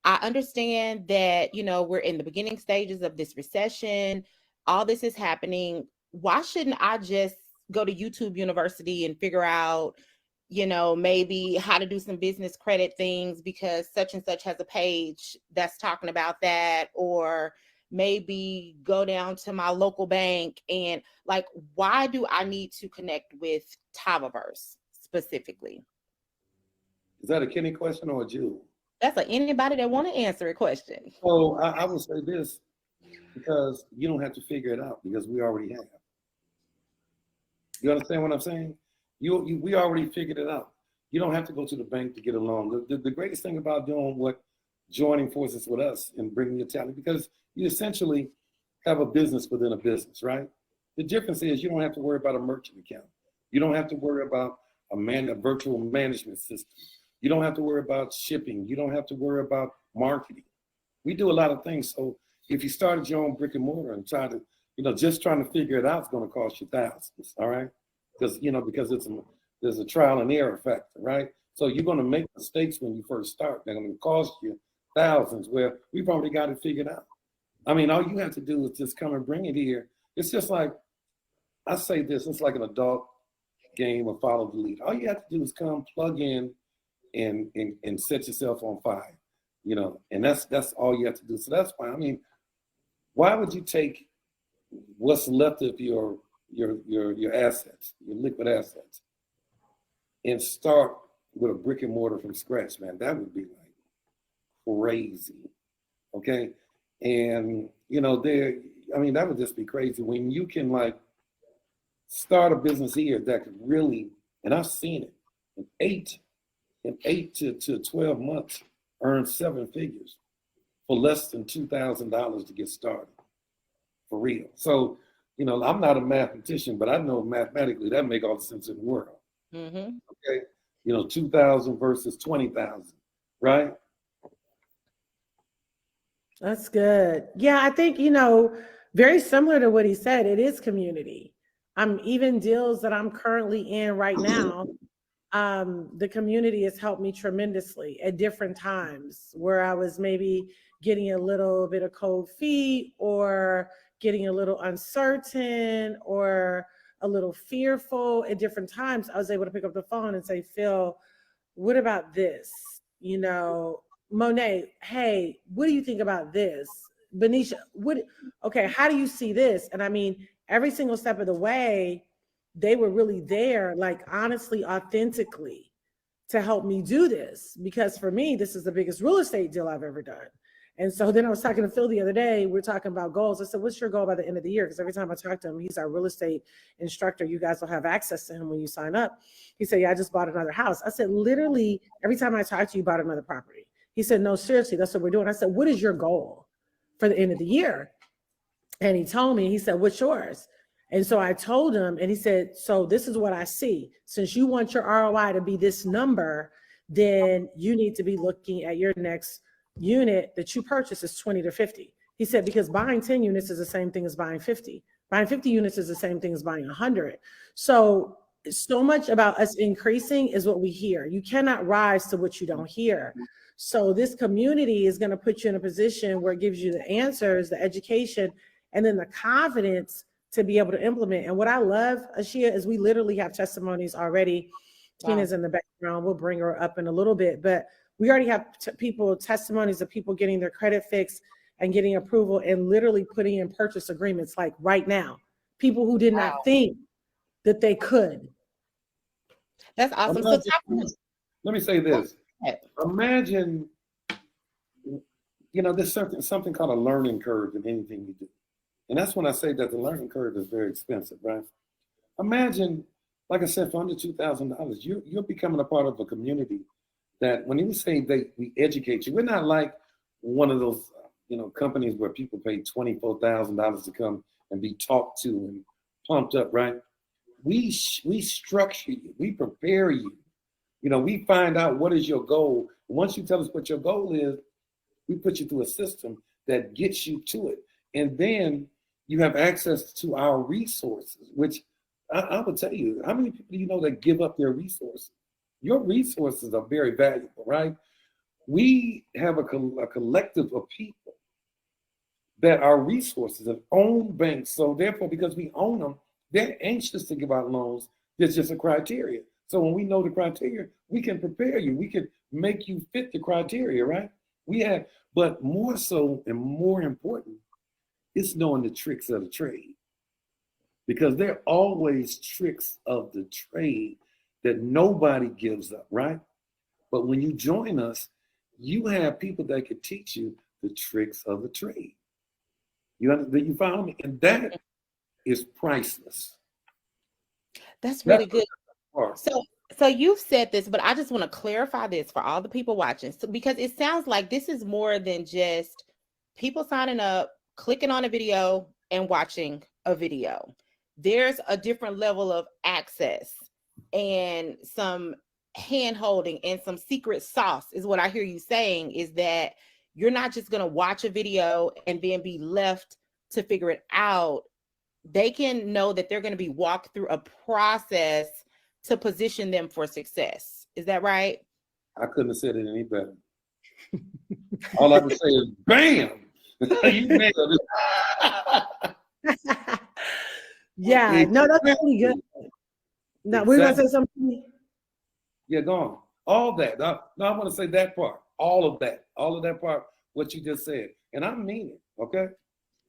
I understand that, we're in the beginning stages of this recession. All this is happening. Why shouldn't I just go to YouTube University and figure out, maybe how to do some business credit things because such and such has a page that's talking about that, or maybe go down to my local bank and why do I need to connect with Tavaverse specifically? Is that a Kenny question or a Jew? That's anybody that want to answer a question. So I would say this, because you don't have to figure it out because we already have. You understand what I'm saying? We already figured it out. You don't have to go to the bank to get a loan. The greatest thing about joining forces with us and bringing your talent, because you essentially have a business within a business, right? The difference is you don't have to worry about a merchant account. You don't have to worry about a virtual management system. You don't have to worry about shipping. You don't have to worry about marketing. We do a lot of things. So if you started your own brick and mortar and try to, just trying to figure it out is going to cost you thousands, all right? Because, because there's a trial and error factor, right? So you're going to make mistakes when you first start. They're going to cost you thousands, where we've already got it figured out. I mean, all you have to do is just come and bring it here. It's just like, I say this, it's like an adult game of follow the lead. All you have to do is come, plug in, and set yourself on fire, you know, and that's all you have to do. So that's why, I mean, why would you take what's left of your assets, your liquid assets, and start with a brick and mortar from scratch, man? That would be like crazy, okay? And, you know, I mean, that would just be crazy when you can like start a business here that could really, and I've seen it, in 8 to 12 months, earn 7 figures for less than $2,000 to get started, for real. So, you know, I'm not a mathematician, but I know mathematically that make all the sense in the world. Okay, you know, 2,000 versus 20,000, right? That's good. Yeah, I think, you know, very similar to what he said, it is community. Even deals that I'm currently in right now, the community has helped me tremendously at different times where I was maybe getting a little bit of cold feet or getting a little uncertain or a little fearful. At different times, I was able to pick up the phone and say, Phil, what about this? You know, Monet, hey, what do you think about this? Benicia, okay, how do you see this? And I mean, every single step of the way, they were really there, like honestly, authentically, to help me do this. Because for me, this is the biggest real estate deal I've ever done. And so then I was talking to Phil the other day, we're talking about goals. I said, what's your goal by the end of the year? Because every time I talk to him, he's our real estate instructor. You guys will have access to him when you sign up. He said, yeah, I just bought another house. I said, literally, every time I talk to you, bought another property. He said, no, seriously, that's what we're doing. I said, what is your goal for the end of the year? And he told me, he said, what's yours? And so I told him, and he said, so this is what I see. Since you want your ROI to be this number, then you need to be looking at your next unit that you purchase is 20 to 50. He said, because buying 10 units is the same thing as buying 50. Buying 50 units is the same thing as buying 100. So much about us increasing is what we hear. You cannot rise to what you don't hear. So this community is going to put you in a position where it gives you the answers, the education, and then the confidence to be able to implement. And what I love, Ashia, is we literally have testimonies already. Wow. Tina's in the background. We'll bring her up in a little bit, but we already have testimonies of people getting their credit fixed and getting approval and literally putting in purchase agreements like right now. People who did not think that they could. That's awesome. So let me say this. Imagine, you know, there's something called a learning curve in anything you do. And that's when I say that the learning curve is very expensive, right? Imagine, like I said, for under $2,000, you're becoming a part of a community that when you say we educate you, we're not like one of those, you know, companies where people pay $24,000 to come and be talked to and pumped up, right? We structure you, we prepare you. You know, we find out what is your goal. Once you tell us what your goal is, we put you through a system that gets you to it. And then you have access to our resources, which I would tell you, how many people do you know that give up their resources? Your resources are very valuable, right? We have a collective of people that are resources and own banks. So therefore, because we own them, they're anxious to give out loans. There's just a criteria. So when we know the criteria, we can prepare you. We can make you fit the criteria, right? But more so and more important, it's knowing the tricks of the trade. Because there are always tricks of the trade that nobody gives up, right? But when you join us, you have people that can teach you the tricks of the trade. You follow me? And that is priceless. That's really good. So you've said this, but I just want to clarify this for all the people watching. So, because it sounds like this is more than just people signing up, clicking on a video and watching a video. There's a different level of access and some hand holding and some secret sauce is what I hear you saying, is that you're not just going to watch a video and then be left to figure it out. They can know that they're going to be walked through a process to position them for success. Is that right? I couldn't have said it any better. All I can say is, bam! You nailed it. Yeah, no, that's really good. Now, we're going to say something. Yeah, go on. All that. No, I want to say that part. All of that part, what you just said. And I mean it, okay?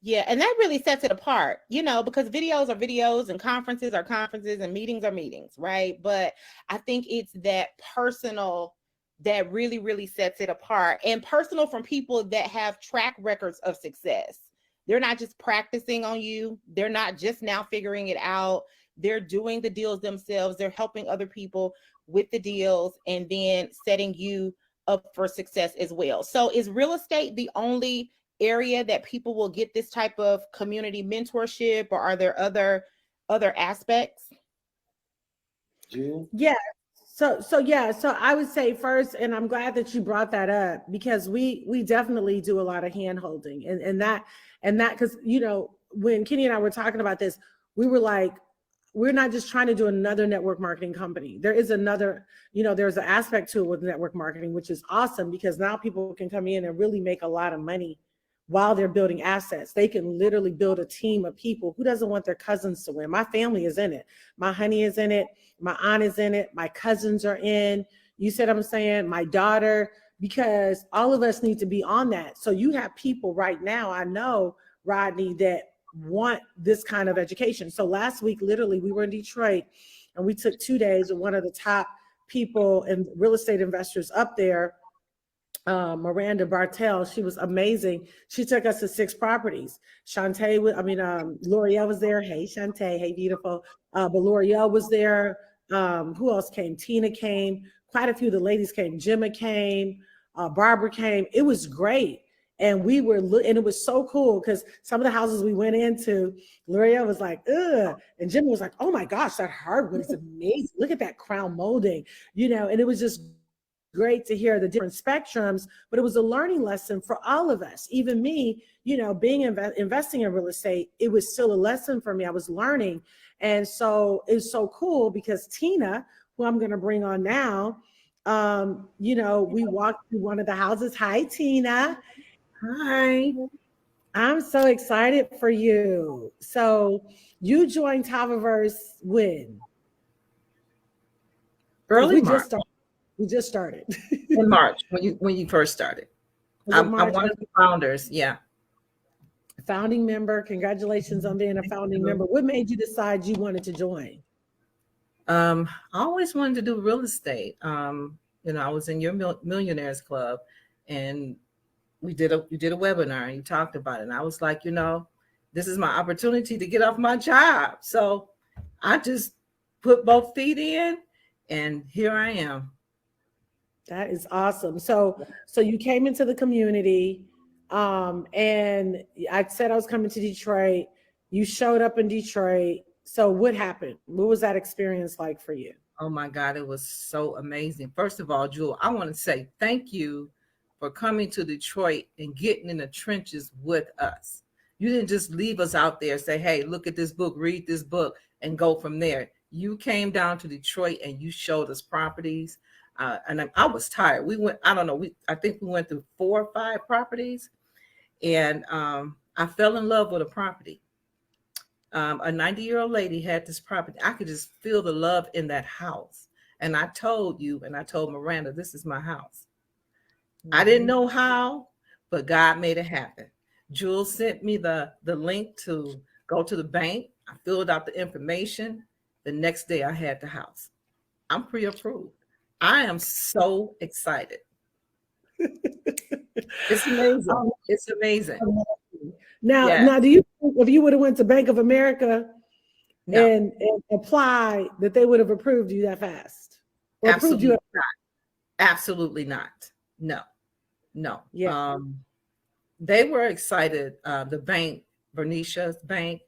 Yeah, and that really sets it apart, you know, because videos are videos and conferences are conferences and meetings are meetings, right? But I think it's that personal that really, really sets it apart, and personal from people that have track records of success. They're not just practicing on you. They're not just now figuring it out. They're doing the deals themselves. They're helping other people with the deals and then setting you up for success as well. So is real estate the only area that people will get this type of community mentorship, or are there other aspects? Jill? Yeah. So I would say first, and I'm glad that you brought that up, because we definitely do a lot of hand holding and that because, you know, when Kenny and I were talking about this, we were like, we're not just trying to do another network marketing company. There is another, you know, there's an aspect to it with network marketing, which is awesome, because now people can come in and really make a lot of money while they're building assets. They can literally build a team of people. Who doesn't want their cousins to win? My family is in it. My honey is in it. My aunt is in it. My cousins are in. You said I'm saying my daughter, because all of us need to be on that. So you have people right now, I know, Rodney, that want this kind of education. So last week, literally, we were in Detroit and we took 2 days with one of the top people and real estate investors up there, Miranda Bartel. She was amazing. She took us to 6 properties. L'Oreal was there. Hey, Shantae. Hey, beautiful. But L'Oreal was there. Who else came? Tina came. Quite a few of the ladies came. Gemma came. Barbara came. It was great. And and it was so cool, because some of the houses we went into, L'Oreal was like, ugh. And Jimmy was like, oh my gosh, that hardwood is amazing. Look at that crown molding, you know, and it was just great to hear the different spectrums, but it was a learning lesson for all of us. Even me, you know, being investing in real estate, it was still a lesson for me. I was learning. And so it's so cool, because Tina, who I'm going to bring on now, you know, we walked through one of the houses. Hi, Tina. Hi. I'm so excited for you. So you joined Taviverse when? Early March. We just started. In March, when you first started. I'm one of the founders, yeah. Founding member. Congratulations on being a founding member. What made you decide you wanted to join? I always wanted to do real estate. You know, I was in your Millionaires Club, and you did a webinar and you talked about it. And I was like, you know, this is my opportunity to get off my job. So I just put both feet in, and here I am. That is awesome. So you came into the community, and I said I was coming to Detroit. You showed up in Detroit. So what happened? What was that experience like for you? Oh my God, it was so amazing. First of all, Jewel, I want to say thank you for coming to Detroit and getting in the trenches with us. You didn't just leave us out there and say, hey, look at this book, read this book, and go from there. You came down to Detroit and you showed us properties. And I was tired. We went, I don't know, I think we went through 4 or 5 properties. And I fell in love with a property. A 90-year-old lady had this property. I could just feel the love in that house. And I told you, and I told Miranda, this is my house. I didn't know how, but God made it happen. Jules sent me the link to go to the bank. I filled out the information. The next day I had the house. I'm pre-approved. I am so excited. It's amazing. It's amazing. Now, do you think if you would have went to Bank of America and applied, that they would have approved you that fast? Or Absolutely not. Absolutely not. No. Yeah. They were excited. The bank, Bernicia's bank,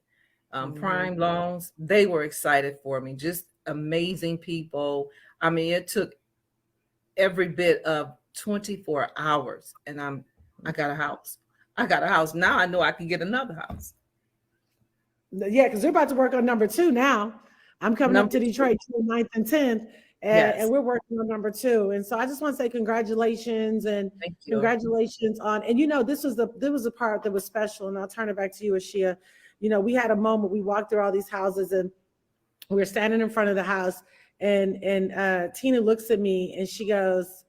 Prime Loans, they were excited for me. Just amazing people. I mean, it took every bit of 24 hours, and I got a house. Now I know I can get another house. Yeah, because they're about to work on number 2 now. I'm coming up to Detroit June 9th and 10th, and we're working on number 2. And so I just want to say congratulations and congratulations on, and this was the part that was special, and I'll turn it back to you, Ashia. We had a moment, we walked through all these houses and we were standing in front of the house, and Tina looks at me and she goes,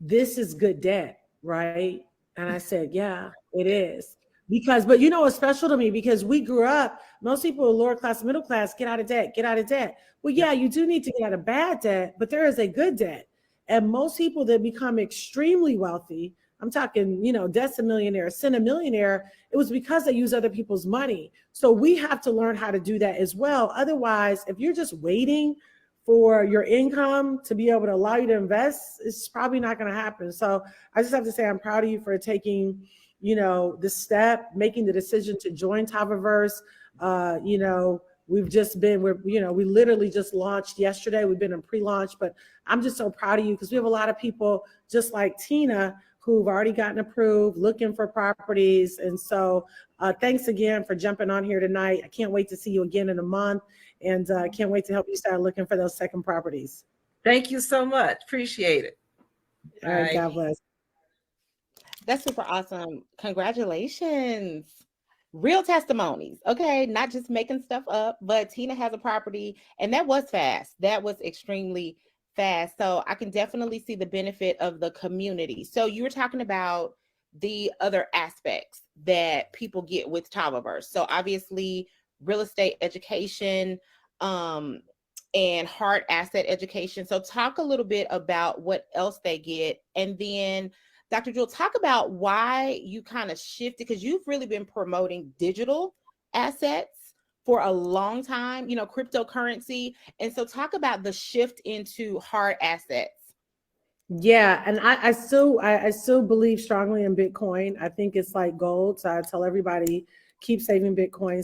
"This is good debt, right?" And I said, "Yeah, it is." But it's special to me because we grew up, most people lower class, middle class, get out of debt. Well, yeah, you do need to get out of bad debt, but there is a good debt. And most people that become extremely wealthy, I'm talking, decimillionaire, centimillionaire, it was because they use other people's money. So we have to learn how to do that as well. Otherwise, if you're just waiting for your income to be able to allow you to invest, it's probably not going to happen. So I just have to say, I'm proud of you for taking, the step, making the decision to join Tavaverse. We literally just launched yesterday. We've been in pre-launch, but I'm just so proud of you because we have a lot of people just like Tina who've already gotten approved, looking for properties. And so thanks again for jumping on here tonight. I can't wait to see you again in a month, and I can't wait to help you start looking for those second properties. Thank you so much. Appreciate it. All right, God bless. That's super awesome. Congratulations. Real testimonies. Okay. Not just making stuff up, but Tina has a property, and that was fast. That was extremely fast. So I can definitely see the benefit of the community. So you were talking about the other aspects that people get with Tavaverse. So obviously real estate education, and hard asset education. So talk a little bit about what else they get. And then Dr. Jewel, talk about why you kind of shifted, because you've really been promoting digital assets for a long time, cryptocurrency. And so talk about the shift into hard assets. Yeah, and I still believe strongly in Bitcoin. I think it's like gold. So I tell everybody, keep saving Bitcoin,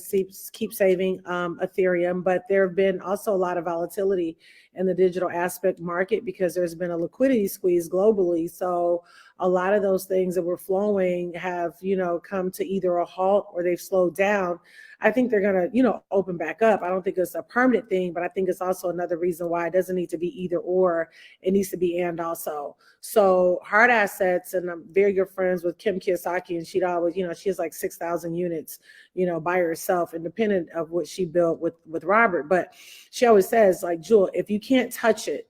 keep saving Ethereum. But there have been also a lot of volatility in the digital aspect market because there's been a liquidity squeeze globally. So a lot of those things that were flowing have, come to either a halt or they've slowed down. I think they're going to, open back up. I don't think it's a permanent thing, but I think it's also another reason why it doesn't need to be either or. It needs to be and also. So hard assets, and I'm very good friends with Kim Kiyosaki, and she'd always, she has like 6,000 units, by herself, independent of what she built with Robert. But she always says, like, Jewel, if you can't touch it,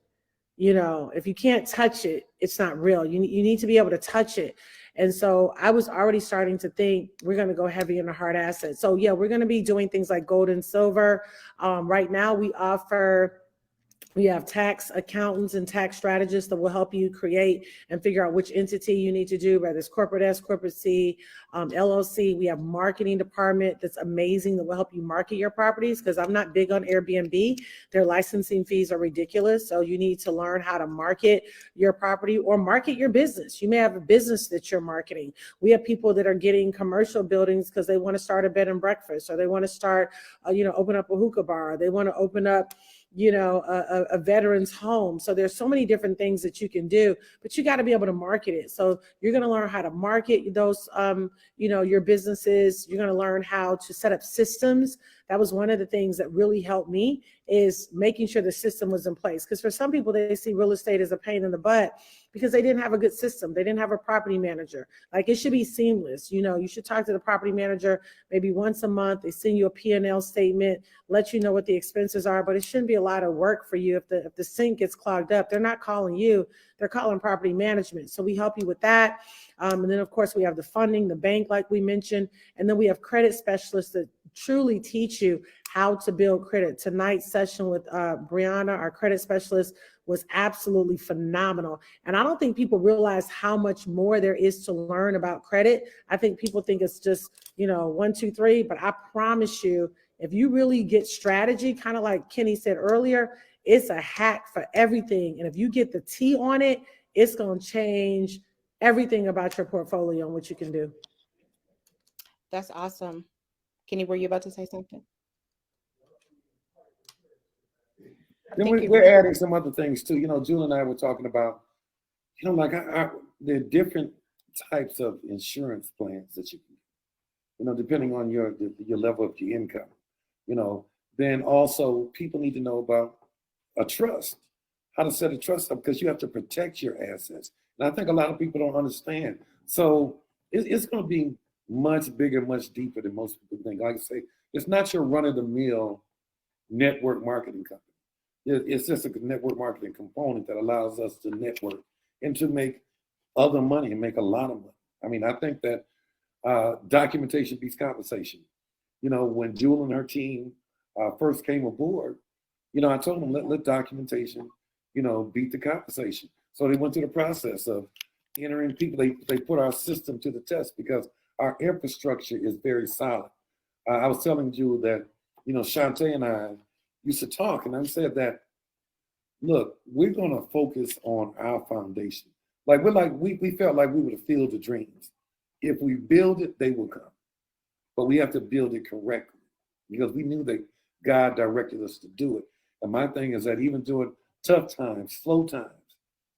if you can't touch it, it's not real. You need to be able to touch it. And so I was already starting to think we're going to go heavy in the hard assets. So yeah, we're going to be doing things like gold and silver. Right now we have tax accountants and tax strategists that will help you create and figure out which entity you need to do, whether it's corporate S, corporate C, LLC. We have marketing department that's amazing that will help you market your properties, because I'm not big on Airbnb. Their licensing fees are ridiculous. So you need to learn how to market your property or market your business. You may have a business that you're marketing. We have people that are getting commercial buildings because they want to start a bed and breakfast, or they want to start, open up a hookah bar. Or they want to open up a veteran's home. So there's so many different things that you can do, but you got to be able to market it. So you're going to learn how to market those, your businesses. You're going to learn how to set up systems. That was one of the things that really helped me, is making sure the system was in place. Because for some people, they see real estate as a pain in the butt because they didn't have a good system. They didn't have a property manager. Like, it should be seamless. You should talk to the property manager maybe once a month. They send you a P&L statement, let you know what the expenses are, but it shouldn't be a lot of work for you. If the sink gets clogged up, they're not calling you, they're calling property management. So we help you with that. And then of course we have the funding, the bank, like we mentioned, and then we have credit specialists that truly teach you how to build credit. Tonight's session with Brianna, our credit specialist, was absolutely phenomenal. And I don't think people realize how much more there is to learn about credit. I think people think it's just, 1, 2, 3, but I promise you, if you really get strategy, kind of like Kenny said earlier, it's a hack for everything. And if you get the T on it, it's going to change everything about your portfolio and what you can do. That's awesome. Kenny, were you about to say something? Then we're adding some other things too. Jewel and I were talking about, like there are different types of insurance plans that you can, depending on your level of your income. then also people need to know about a trust, how to set a trust up, because you have to protect your assets. And I think a lot of people don't understand. So it's going to be much bigger, much deeper than most people think. Like I say, it's not your run-of-the-mill network marketing company. It's just a network marketing component that allows us to network and to make other money and make a lot of money. I mean, I think that documentation beats compensation. You know, when Jewel and her team first came aboard, you know, I told them, let documentation, you know, beat the compensation. So they went through the process of entering people. They put our system to the test because our infrastructure is very solid. I was telling Jewel that, you know, Shantae and I used to talk, and I said that, look, we're going to focus on our foundation. We felt like we were the field of dreams. If we build it, they will come. But we have to build it correctly because we knew that God directed us to do it. And my thing is that even during tough times, slow times,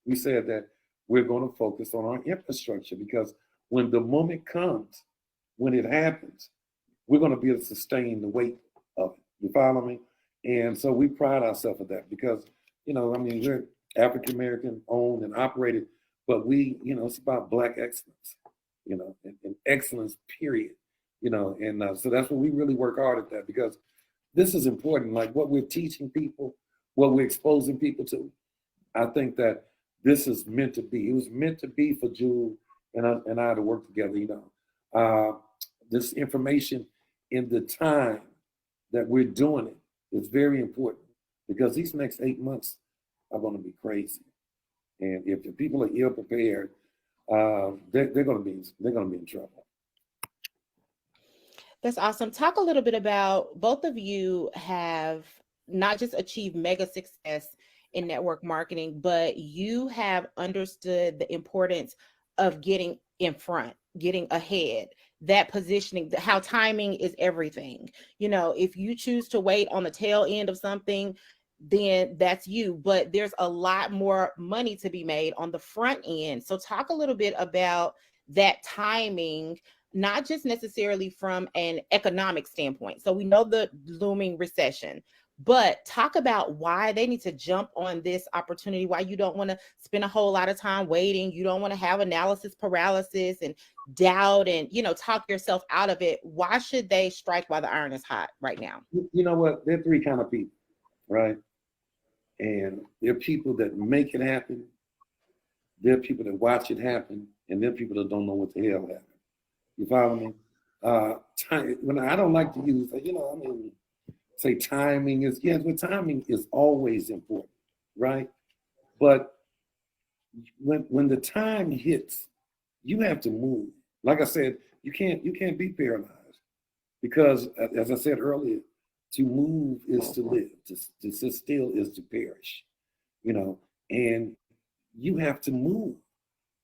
we said that we're going to focus on our infrastructure because when the moment comes, when it happens, we're going to be able to sustain the weight of it. You follow me? And so we pride ourselves in that because, you know, I mean, we're African-American owned and operated, but we, you know, it's about Black excellence, you know, and excellence, period, you know, and so that's what we really work hard at that because this is important. Like what we're teaching people, what we're exposing people to, I think that this is meant to be. It was meant to be for Jewel and I to work together, you know. This information in the time that we're doing it is very important because these next 8 months are going to be crazy. And if the people are ill prepared, they're going to be in trouble. That's awesome. Talk a little bit about both of you have not just achieved mega success in network marketing, but you have understood the importance of getting in front, getting ahead, that positioning, how timing is everything. You know, if you choose to wait on the tail end of something, then that's you, but there's a lot more money to be made on the front end. So talk a little bit about that timing, not just necessarily from an economic standpoint. So we know the looming recession, but talk about why they need to jump on this opportunity, why you don't want to spend a whole lot of time waiting. You don't want to have analysis paralysis and doubt and, you know, talk yourself out of it. Why should they strike while the iron is hot right now? You know what? There are three kind of people, right? And there are people that make it happen. There are people that watch it happen. And there are people that don't know what the hell happened. You follow me? When I don't like to use, you know, I mean, say timing is, yes, but timing is always important, right? But when the time hits, you have to move. Like I said, you can't be paralyzed because, as I said earlier, to move is to live. To sit still is to perish, you know, and you have to move.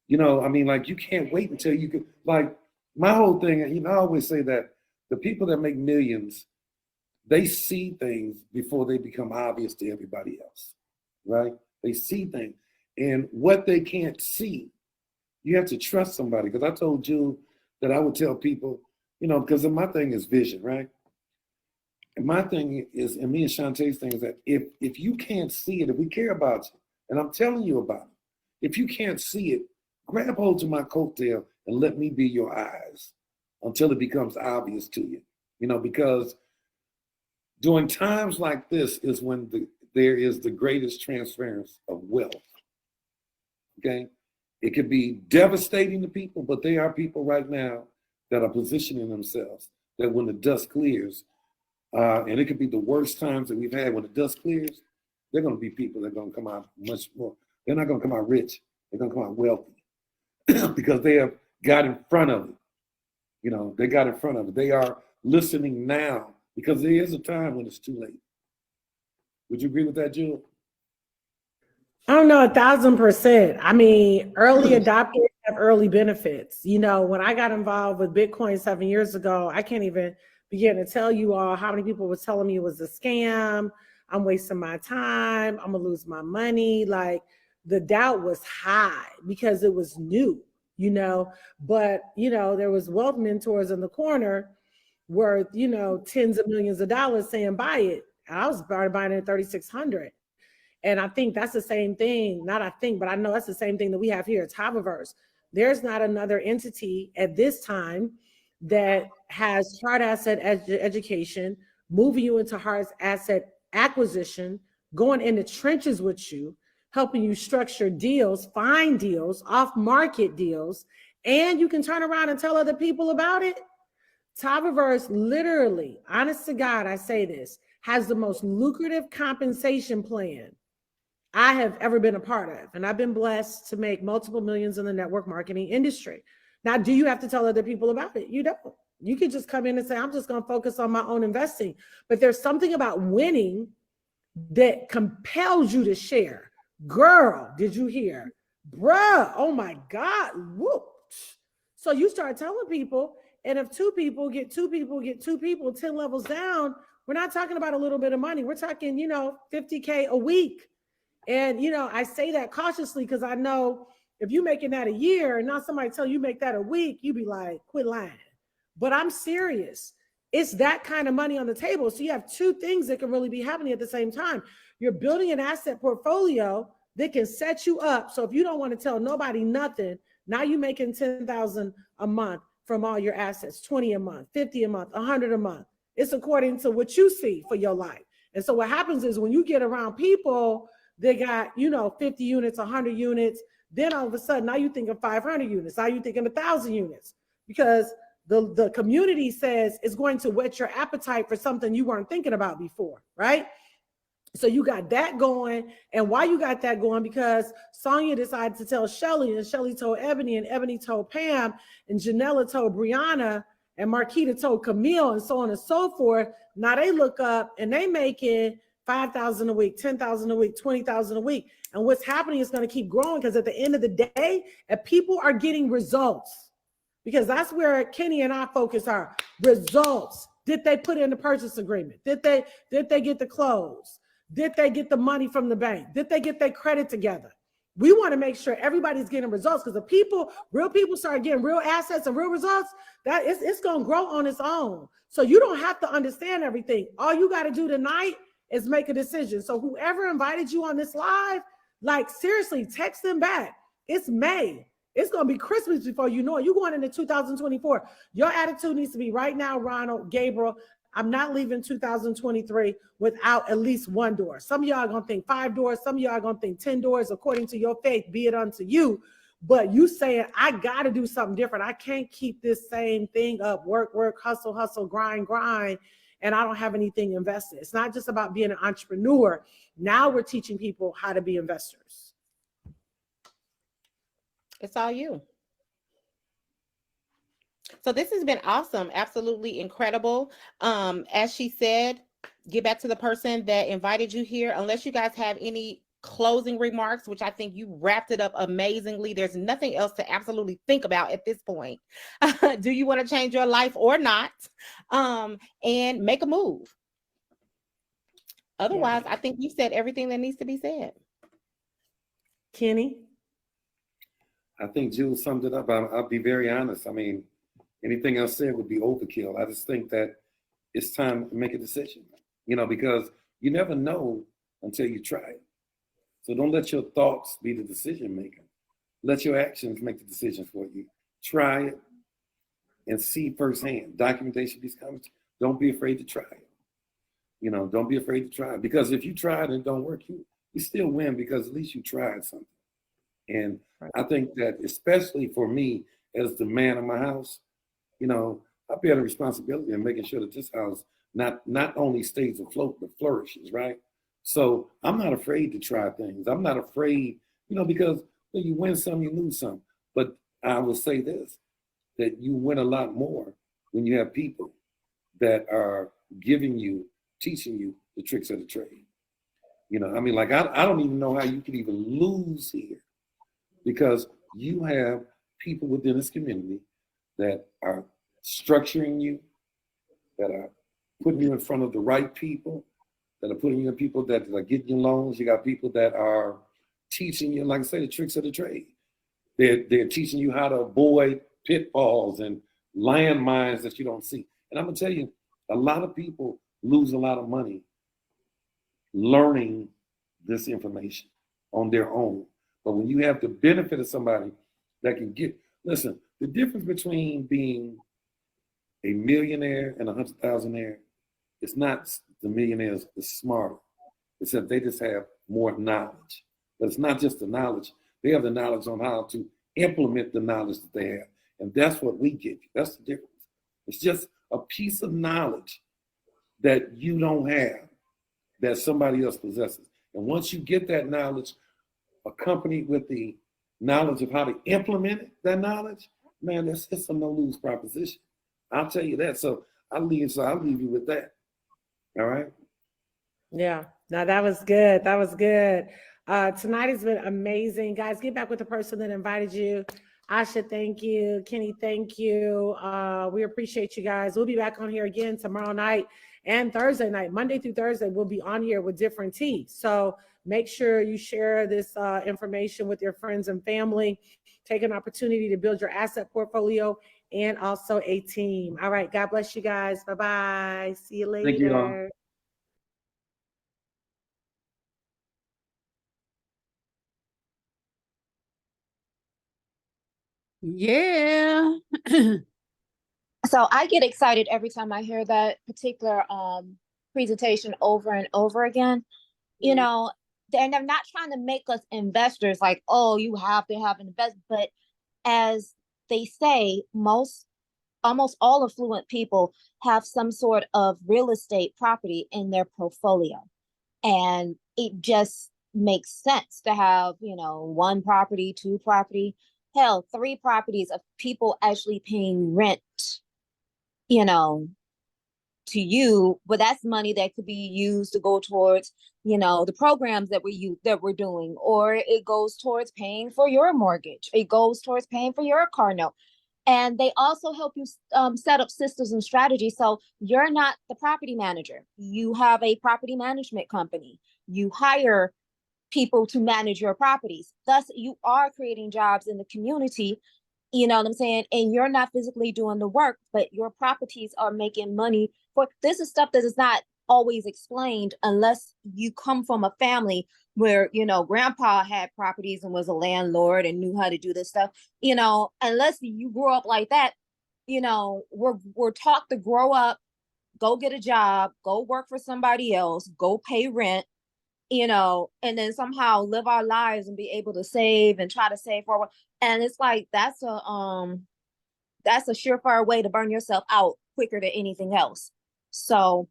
You know, I mean, like you can't wait until you can, like my whole thing, you know, I always say that the people that make millions, they see things before they become obvious to everybody else, right? They see things. And what they can't see, you have to trust somebody. Because I told you that I would tell people, you know, because my thing is vision, right? And my thing is, and me and Shantae's thing is that if you can't see it, if we care about you, and I'm telling you about it, if you can't see it, grab hold to my coattail and let me be your eyes until it becomes obvious to you. You know, because during times like this is when there is the greatest transference of wealth. Okay? It could be devastating to people, but there are people right now that are positioning themselves that when the dust clears, and it could be the worst times that we've had, when the dust clears, they're going to be people that are going to come out much more. They're not going to come out rich. They're going to come out wealthy because they have got in front of it. You know, they got in front of it. They are listening now because there is a time when it's too late. Would you agree with that, Jewel? I don't know, 1,000%. I mean, early adopters have early benefits. You know, when I got involved with Bitcoin 7 years ago, I can't even begin to tell you all how many people were telling me it was a scam. I'm wasting my time. I'm gonna lose my money. Like the doubt was high because it was new, you know, but you know, there was wealth mentors in the corner worth, you know, tens of millions of dollars saying buy it. I was buying it at 3,600. And I think that's the same thing. Not I think, but I know that's the same thing that we have here at Taviverse. There's not another entity at this time that has hard asset education, moving you into hard asset acquisition, going in the trenches with you, helping you structure deals, find deals, off-market deals, and you can turn around and tell other people about it. Taviverse, literally, honest to God, I say this, has the most lucrative compensation plan I have ever been a part of. And I've been blessed to make multiple millions in the network marketing industry. Now, do you have to tell other people about it? You don't. You can just come in and say, I'm just going to focus on my own investing. But there's something about winning that compels you to share. Girl, did you hear? Bruh, oh my God, whoop. So you start telling people, and if two people get two people, 10 levels down, we're not talking about a little bit of money. We're talking, you know, 50K a week. And, you know, I say that cautiously because I know if you're making that a year and now somebody tell you make that a week, you be like, quit lying. But I'm serious. It's that kind of money on the table. So you have two things that can really be happening at the same time. You're building an asset portfolio that can set you up. So if you don't want to tell nobody nothing, now you're making 10,000 a month from all your assets, 20 a month, 50 a month, 100 a month. It's according to what you see for your life. And so what happens is when you get around people, they got, you know, 50 units, 100 units. Then all of a sudden, now you think of 500 units. Now you thinking 1,000 units because the community says it's going to whet your appetite for something you weren't thinking about before, right? So you got that going. And why you got that going? Because Sonia decided to tell Shelly, and Shelly told Ebony, and Ebony told Pam, and Janella told Brianna, and Marquita told Camille, and so on and so forth. Now they look up and they making 5,000 a week, 10,000 a week, 20,000 a week. And what's happening is going to keep growing because at the end of the day, if people are getting results, because that's where Kenny and I focus our results. Did they put in the purchase agreement? Did they get the close? Did they get the money from the bank? Did they get their credit together? We want to make sure everybody's getting results because the real people start getting real assets and real results, that it's going to grow on its own. So you don't have to understand everything. All you got to do tonight is make a decision. So whoever invited you on this live, like seriously, text them back. It's May. It's going to be Christmas before you know it. You're going into 2024. Your attitude needs to be right now, Ronald, Gabriel, I'm not leaving 2023 without at least one door. Some of y'all are going to think 5 doors. Some of y'all are going to think 10 doors. According to your faith, be it unto you. But you saying, I got to do something different. I can't keep this same thing up. Work, hustle, grind. And I don't have anything invested. It's not just about being an entrepreneur. Now we're teaching people how to be investors. It's all you. So this has been awesome. Absolutely incredible. As she said, get back to the person that invited you here. Unless you guys have any closing remarks, which I think you wrapped it up amazingly. There's nothing else to absolutely think about at this point. Do you want to change your life or not? And make a move. Otherwise, I think you said everything that needs to be said. Kenny? I think Jules summed it up. I'll be very honest. I mean, anything else said would be overkill. I just think that it's time to make a decision, you know, because you never know until you try it. So don't let your thoughts be the decision maker. Let your actions make the decision for you. Try it and see firsthand. Documentation becomes, don't be afraid to try it. You know, don't be afraid to try it. Because if you try it and it don't work, you still win because at least you tried something. And I think that especially for me as the man of my house, you know, I bear the responsibility of making sure that this house not only stays afloat, but flourishes, right? So I'm not afraid to try things. I'm not afraid, you know, because when you win some, you lose some. But I will say this, that you win a lot more when you have people that are giving you, teaching you the tricks of the trade. You know, I mean, like, I don't even know how you could even lose here because you have people within this community that are structuring you, that are putting you in front of the right people, that are putting you in people that are getting you loans. You got people that are teaching you, like I say, the tricks of the trade. They're teaching you how to avoid pitfalls and landmines that you don't see. And I'm gonna tell you, a lot of people lose a lot of money learning this information on their own. But when you have the benefit of somebody that can listen, the difference between being a millionaire and a 100,000aire, it's not the millionaires is smarter. It's that they just have more knowledge. But it's not just the knowledge. They have the knowledge on how to implement the knowledge that they have. And that's what we give you. That's the difference. It's just a piece of knowledge that you don't have that somebody else possesses. And once you get that knowledge accompanied with the knowledge of how to implement that knowledge, man, it's a no-lose proposition. I'll tell you that. So I'll leave you with that. All right. Yeah. Now that was good. That was good. Tonight has been amazing. Guys, get back with the person that invited you. Asha, thank you. Kenny, thank you. We appreciate you guys. We'll be back on here again tomorrow night and Thursday night. Monday through Thursday, we'll be on here with different tea. So make sure you share this information with your friends and family. Take an opportunity to build your asset portfolio and also a team. All right. God bless you guys. Bye-bye. See you later. Thank you all. Yeah. So I get excited every time I hear that particular presentation over and over again. You know, they're not trying to make us investors like, oh, you have to have an invest. But as they say, almost all affluent people have some sort of real estate property in their portfolio. And it just makes sense to have, you know, 1 property, 2 property, hell, 3 properties of people actually paying rent, you know, to you, but that's money that could be used to go towards, you know, the programs that we're doing, or it goes towards paying for your mortgage. It goes towards paying for your car note. And they also help you set up systems and strategies. So you're not the property manager. You have a property management company. You hire people to manage your properties. Thus, you are creating jobs in the community. You know what I'm saying? And you're not physically doing the work, but your properties are making money. This is stuff that is not always explained unless you come from a family where, you know, grandpa had properties and was a landlord and knew how to do this stuff. You know, unless you grew up like that, you know, we're taught to grow up, go get a job, go work for somebody else, go pay rent, you know, and then somehow live our lives and be able to save and try to save forward. And it's like that's a surefire way to burn yourself out quicker than anything else. So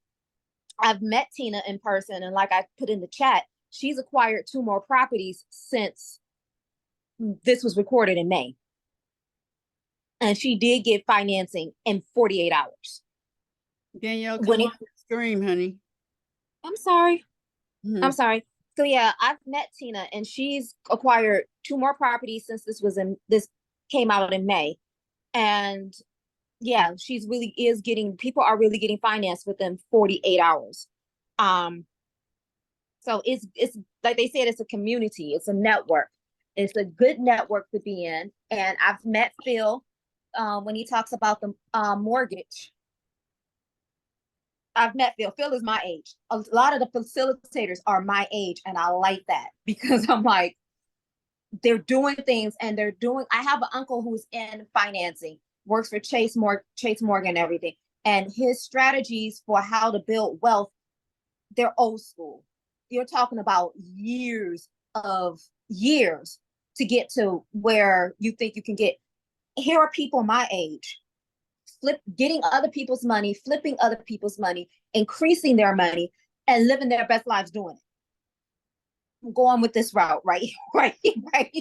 I've met Tina in person, and like I put in the chat, she's acquired 2 more properties since this was recorded in May. And she did get financing in 48 hours. Danielle, come on the screen, honey. I'm sorry. Mm-hmm. I'm sorry. So yeah, I've met Tina, and she's acquired 2 more properties since this came out in May. And yeah, people are really getting financed within 48 hours. So it's like they said, it's a community, it's a network. It's a good network to be in. And I've met Phil when he talks about the mortgage. I've met Phil. Phil is my age. A lot of the facilitators are my age, and I like that because I'm like, they're doing things and I have an uncle who's in financing, works for Chase Morgan and everything. And his strategies for how to build wealth, they're old school. You're talking about years to get to where you think you can get. Here are people my age, getting other people's money, flipping other people's money, increasing their money, and living their best lives doing it. I'm going with this route right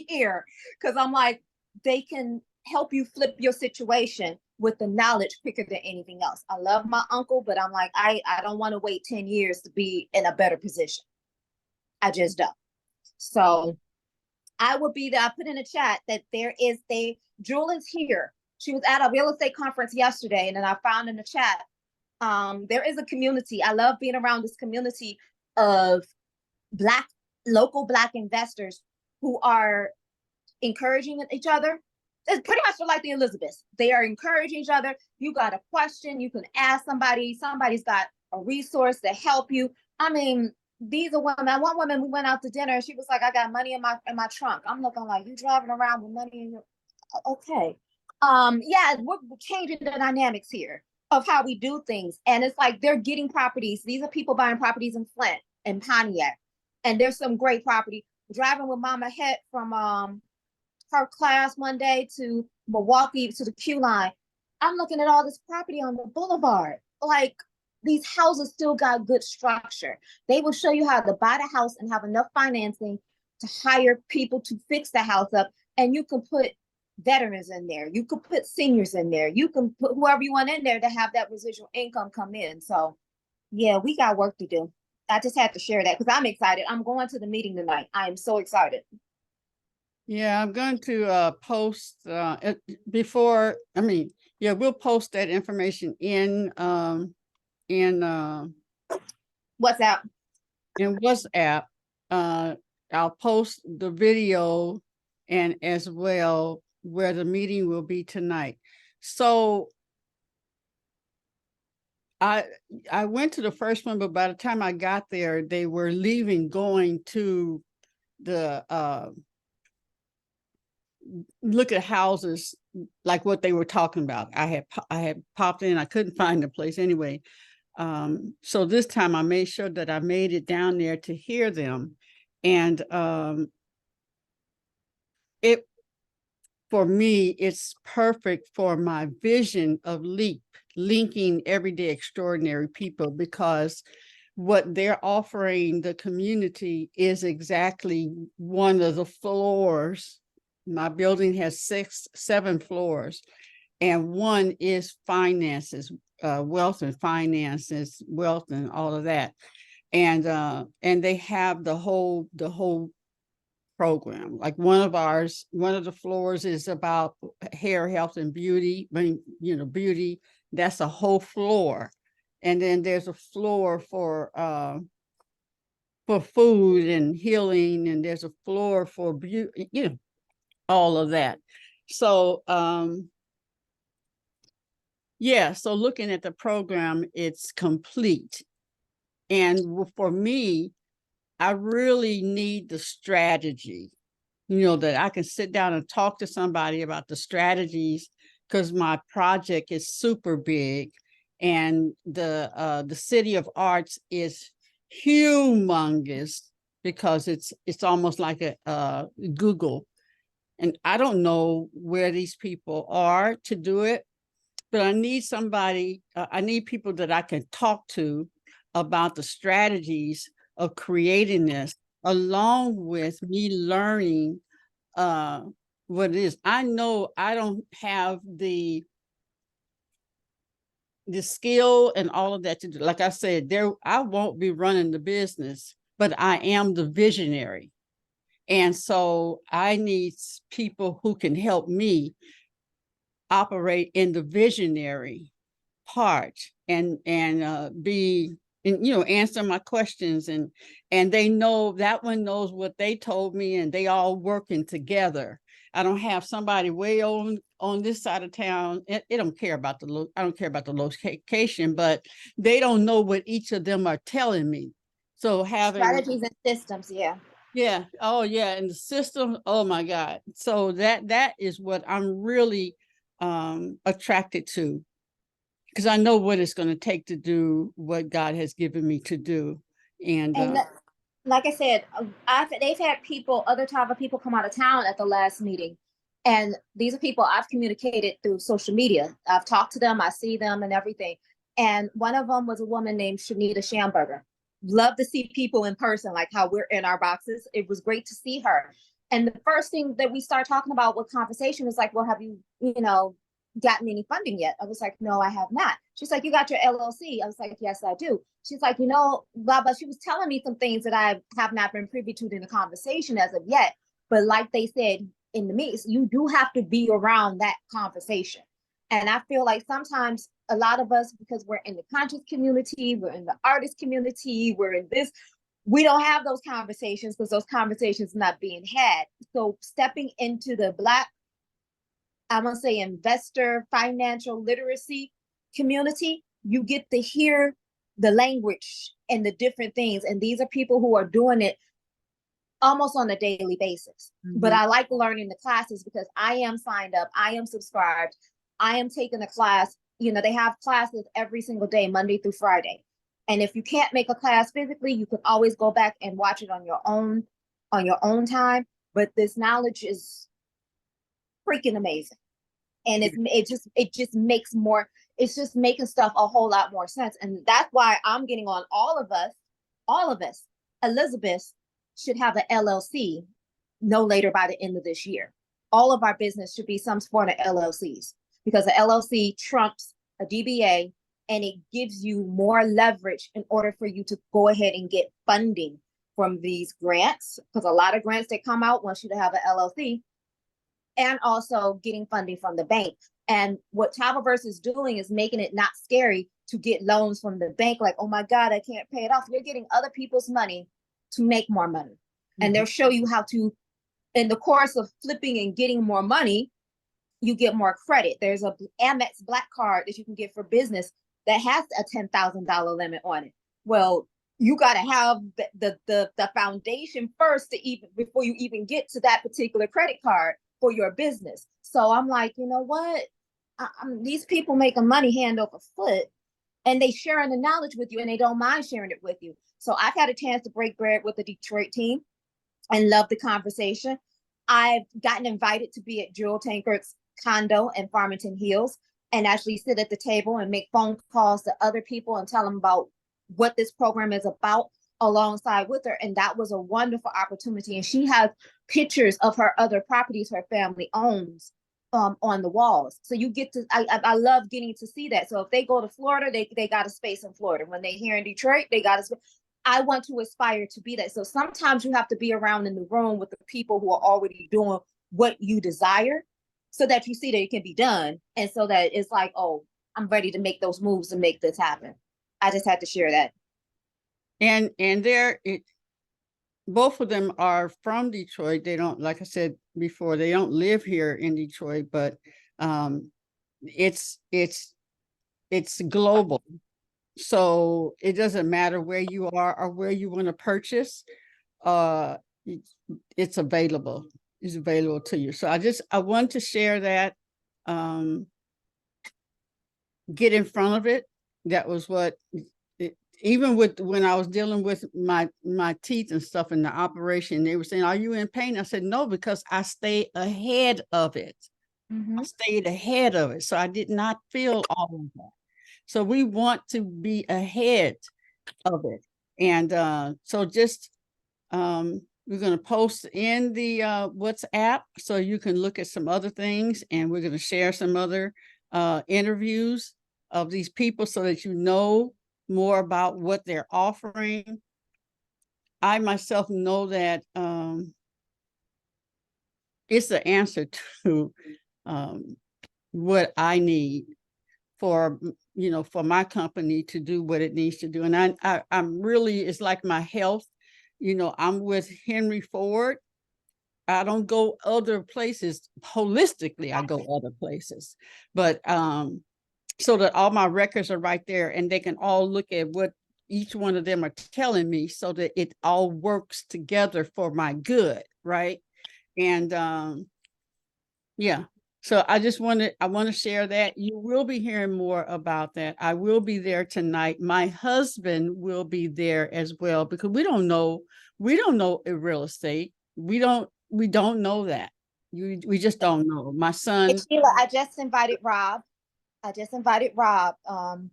here. Because I'm like, they can help you flip your situation with the knowledge quicker than anything else. I love my uncle, but I'm like, I don't want to wait 10 years to be in a better position. I just don't. So I put in a chat that Jewel is here. She was at a real estate conference yesterday, and then I found in the chat, there is a community. I love being around this community of local Black investors who are encouraging each other, it's pretty much like the Elizabeths. They are encouraging each other. You got a question, you can ask somebody. Somebody's got a resource to help you. I mean, these are women. One woman, we went out to dinner and she was like, I got money in my trunk. I'm looking like, you driving around with money in your, okay. Yeah, we're changing the dynamics here of how we do things. And it's like they're getting properties. These are people buying properties in Flint and Pontiac. And there's some great property. Driving with Mama Het from her class one day to Milwaukee to the Q line. I'm looking at all this property on the boulevard. Like, these houses still got good structure. They will show you how to buy the house and have enough financing to hire people to fix the house up. And you can put veterans in there. You could put seniors in there. You can put whoever you want in there to have that residual income come in. So yeah, we got work to do. I just had to share that because I'm excited. I'm going to the meeting tonight. I am so excited. Yeah, I'm going to post before, I mean, yeah, we'll post that information in WhatsApp. In WhatsApp. I'll post the video and as well where the meeting will be tonight. So I went to the first one, but by the time I got there, they were leaving, going to the look at houses, like what they were talking about. I had popped in, I couldn't find the place anyway. So this time I made sure that I made it down there to hear them. And it, for me, it's perfect for my vision of LEAP, linking everyday extraordinary people, because what they're offering the community is exactly one of the floors. My building has 7 floors, and one is finances, wealth and finances, wealth and all of that. And they have the whole program. Like one of the floors is about hair, health, and beauty. I mean, beauty, that's a whole floor. And then there's a floor for food and healing, and there's a floor for beauty, all of that. So yeah, so looking at the program, it's complete. And for me, I really need the strategy, that I can sit down and talk to somebody about the strategies, because my project is super big, and the City of Arts is humongous, because it's almost like a Google. And I don't know where these people are to do it, but I need somebody, I need people that I can talk to about the strategies of creating this, along with me learning what it is. I know I don't have the skill and all of that to do. Like I said, I won't be running the business, but I am the visionary. And so I need people who can help me operate in the visionary part and be, and answer my questions, and they know, that one knows what they told me, and they all working together. I don't have somebody way on this side of town. I don't care about the location, but they don't know what each of them are telling me. So having strategies and systems, yeah. Yeah. Oh, yeah. And the system. Oh, my God. So that is what I'm really attracted to, because I know what it's going to take to do what God has given me to do. And like I said, they've had other type of people come out of town at the last meeting. And these are people I've communicated through social media. I've talked to them, I see them and everything. And one of them was a woman named Shanita Schamberger. Love to see people in person, like how we're in our boxes. It was great to see her. And the first thing that we start talking about with conversation was like, well, have you, gotten any funding yet? I was like, no, I have not. She's like, you got your LLC? I was like, yes, I do. She's like, blah, blah. She was telling me some things that I have not been privy to in the conversation as of yet. But like they said in the mix, you do have to be around that conversation. And I feel like sometimes a lot of us, because we're in the conscious community, we're in the artist community, we're in this, we don't have those conversations because those conversations are not being had. So stepping into the Black I'm gonna say investor financial literacy community, you get to hear the language and the different things. And these are people who are doing it almost on a daily basis. But I like learning the classes because I am signed up, I am subscribed, I am taking a class. You know, they have classes every single day, Monday through Friday. And if you can't make a class physically, you can always go back and watch it on your own time. But this knowledge is freaking amazing. And it just makes more, it's just making stuff a whole lot more sense. And that's why I'm getting on all of us. Elizabeth should have an LLC no later by the end of this year. All of our business should be some sort of LLCs, because an LLC trumps a DBA, and it gives you more leverage in order for you to go ahead and get funding from these grants, because a lot of grants that come out want you to have an LLC, and also getting funding from the bank. And what Travelverse is doing is making it not scary to get loans from the bank. Like, oh my God, I can't pay it off. You're getting other people's money to make more money. And they'll show you how to, in the course of flipping and getting more money, you get more credit. There's a Amex Black Card that you can get for business that has a $10,000 limit on it. Well, you got to have the foundation first to even, before you even get to that particular credit card for your business. So I'm like, you know what? These people making money hand over foot, and they sharing the knowledge with you, and they don't mind sharing it with you. So I've had a chance to break bread with the Detroit team and love the conversation. I've gotten invited to be at Jewel Tankard's condo in Farmington Hills and actually sit at the table and make phone calls to other people and tell them about what this program is about alongside with her. And that was a wonderful opportunity. And she has pictures of her other properties her family owns on the walls. So you get to, I love getting to see that. So if they go to Florida, they got a space in Florida. When they here in Detroit, they got a space. I want to aspire to be that. So sometimes you have to be around in the room with the people who are already doing what you desire, so that you see that it can be done. And so that it's like, oh, I'm ready to make those moves to make this happen. I just had to share that. And both of them are from Detroit. They don't, like I said before, they don't live here in Detroit, but it's global. So it doesn't matter where you are or where you want to purchase. It's available. It's available to you. So I want to share that. Get in front of it. That was what. Even with when I was dealing with my teeth and stuff in the operation, they were saying, "Are you in pain?" I said, "No, because I stayed ahead of it. I stayed ahead of it, so I did not feel all of that." So we want to be ahead of it, and so just we're going to post in the WhatsApp so you can look at some other things, and we're going to share some other interviews of these people so that you know more about what they're offering. I myself know that it's the answer to what I need for, for my company to do what it needs to do. And I'm really, it's like my health, I'm with Henry Ford. I don't go other places holistically. I go other places, but so that all my records are right there, and they can all look at what each one of them are telling me, so that it all works together for my good, right? And yeah, so I want to share that. You will be hearing more about that. I will be there tonight. My husband will be there as well, because we don't know real estate. We don't know that. We just don't know. My son. Sheila, I just invited Rob. And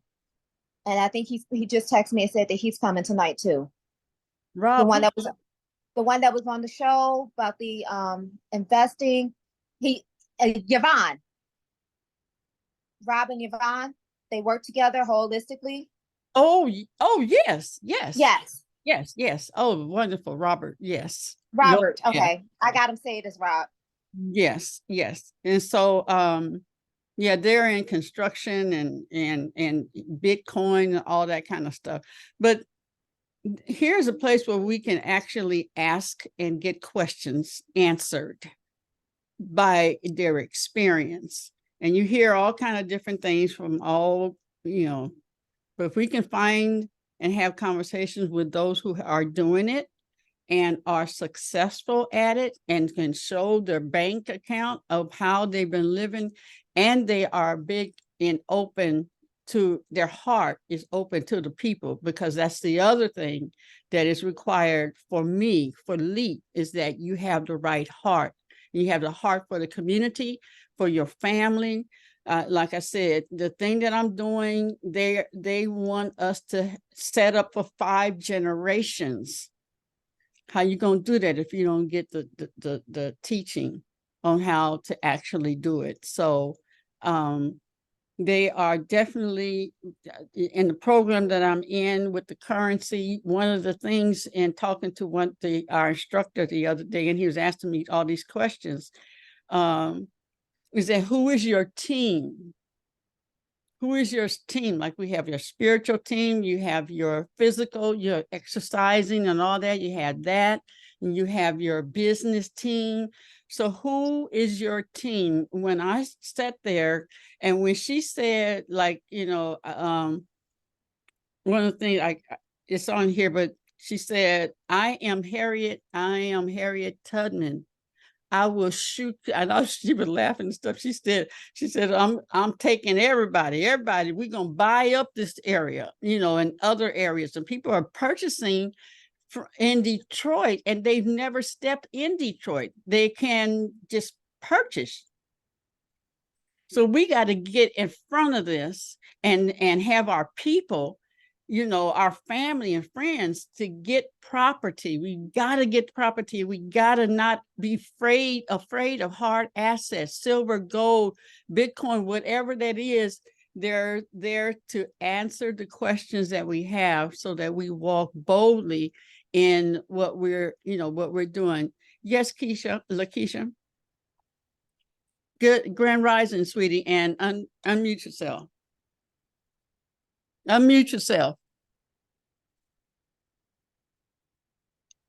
I think he just texted me and said that he's coming tonight too. Rob, the one that was on the show about the investing. Yvonne. Rob and Yvonne, they work together holistically. Oh yes. Oh, wonderful, Robert. Yes, Robert. Okay, I got him say it as Rob. Yes, and so yeah, they're in construction and Bitcoin and all that kind of stuff. But here's a place where we can actually ask and get questions answered. by their experience. And you hear all kind of different things from all, but if we can find and have conversations with those who are doing it and are successful at it and can show their bank account of how they've been living, and they are big and open to, their heart is open to the people, because that's the other thing that is required for me, for LEAP, is that you have the right heart. You have the heart for the community, for your family. Like I said, the thing that I'm doing, they want us to set up for 5 generations. How you gonna do that if you don't get the teaching on how to actually do it? So they are definitely in the program that I'm in with the currency. One of the things, in talking to our instructor the other day, and he was asking me all these questions, is that who is your team? Who is your team? Like, we have your spiritual team, you have your physical, your exercising and all that, you have that, and you have your business team. So who is your team? When I sat there, and when she said, like, one of the things, it's on here, but she said, I am Harriet Tubman. I will shoot. I know she was laughing and stuff. She said, I'm taking everybody, we're gonna buy up this area, and other areas. And people are purchasing in Detroit, and they've never stepped in Detroit. They can just purchase. So we got to get in front of this and have our people, our family and friends, to get property. We got to get property. We got to not be afraid of hard assets, silver, gold, Bitcoin, whatever that is. They're there to answer the questions that we have, so that we walk boldly in what we're doing. Yes, Lakeisha. Good, grand rising, sweetie, and unmute yourself. Unmute yourself.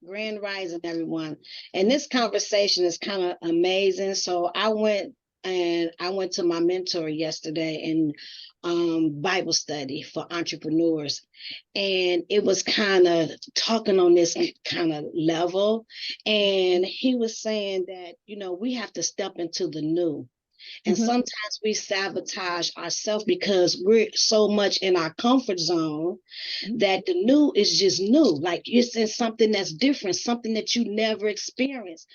Grand rising, everyone. And this conversation is kind of amazing. So I went to my mentor yesterday in Bible study for entrepreneurs. And it was kind of talking on this kind of level. And he was saying that, we have to step into the new. And sometimes we sabotage ourselves because we're so much in our comfort zone that the new is just new. Like, it's in something that's different, something that you never experienced.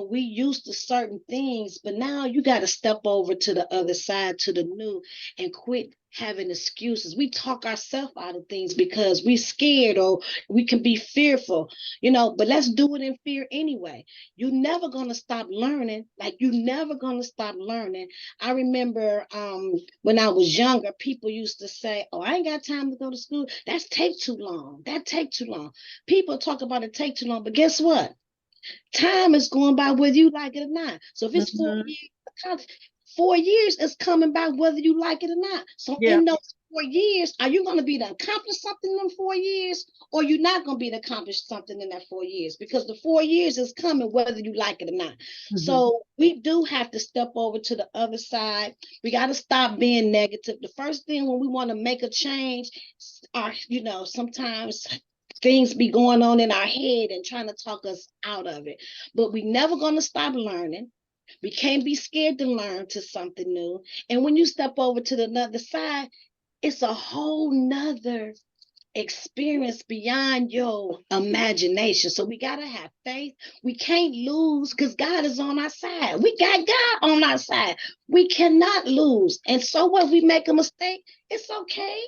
We used to certain things, but now you got to step over to the other side, to the new, and quit having excuses. We talk ourselves out of things because we scared, or we can be fearful, but let's do it in fear anyway. You're never going to stop learning. I remember when I was younger, people used to say, oh, I ain't got time to go to school. That take too long. People talk about it take too long, but guess what? Time is going by whether you like it or not. So if it's 4 years, 4 years is coming by whether you like it or not. So in those 4 years, are you going to be to accomplish something in them 4 years, or you're not going to be to accomplish something in that 4 years? Because the 4 years is coming whether you like it or not. So we do have to step over to the other side. We got to stop being negative. The first thing when we want to make a change, sometimes things be going on in our head and trying to talk us out of it. But we never going to stop learning. We can't be scared to learn to something new. And when you step over to the other side, it's a whole nother experience beyond your imagination. So we got to have faith. We can't lose because God is on our side. We got God on our side. We cannot lose. And so what, we make a mistake, it's okay.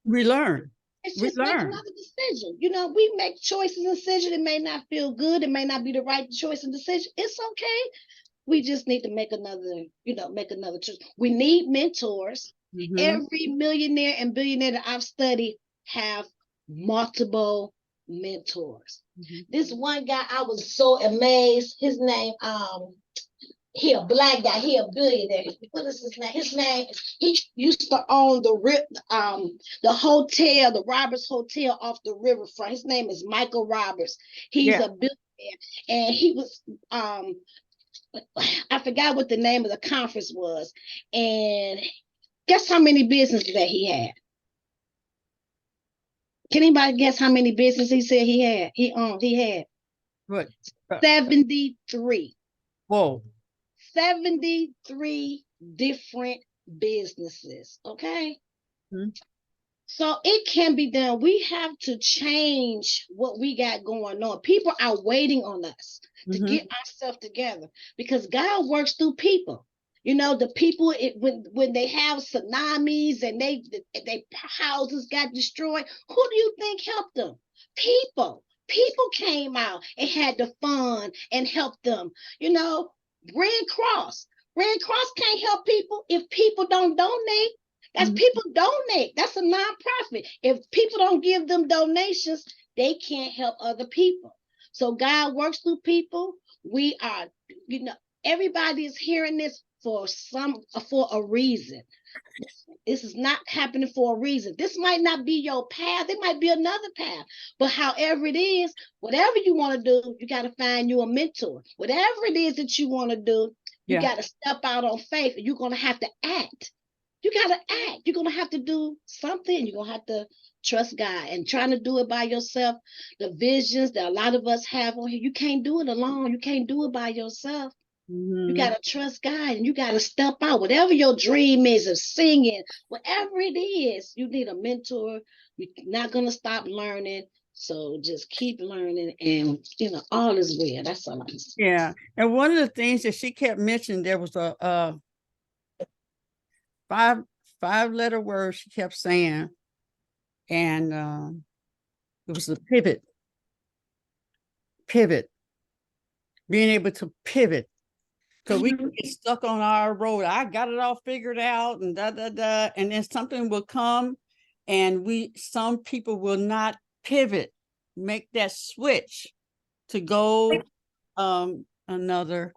We learn. It's just make another decision. We make choices and decisions. It may not feel good. It may not be the right choice and decision. It's okay. We just need to make another choice. We need mentors. Every millionaire and billionaire that I've studied have multiple mentors. This one guy, I was so amazed. His name, he a black guy, he a billionaire. What is his name? His name, he used to own the hotel, the Roberts Hotel off the riverfront. His name is Michael Roberts. He's a billionaire. And he was I forgot what the name of the conference was. And guess how many businesses that he had? Can anybody guess how many businesses he said he had? He had What? 73. Whoa. 73 different businesses. Okay. Mm-hmm. So it can be done. We have to change what we got going on. People are waiting on us to get ourselves together because God works through people. You know, the people when they have tsunamis and they houses got destroyed, who do you think helped them? People. People came out and had the fun and helped them. You know, Red Cross. Red Cross can't help people if people don't donate. That's people donate. That's a nonprofit. If people don't give them donations, they can't help other people. So God works through people. We are, you know, everybody is hearing this for a reason. This is not happening for a reason. This might not be your path. It might be another path. But however it is, whatever you want to do, you got to find you a mentor. Whatever it is that you want to do, you got to step out on faith. And you're going to have to act. You got to act. You're going to have to do something. You're going to have to trust God. And trying to do it by yourself, the visions that a lot of us have on here, you can't do it alone. You can't do it by yourself. You got to trust God and you got to step out. Whatever your dream is of singing, whatever it is, you need a mentor. You're not going to stop learning. So just keep learning and, you know, all is well. That's all I can say. Yeah. And one of the things that she kept mentioning, there was a five-letter word she kept saying. And it was the pivot. Being able to pivot. Because we can get stuck on our road. I got it all figured out and and then something will come and some people will not pivot, make that switch to go in another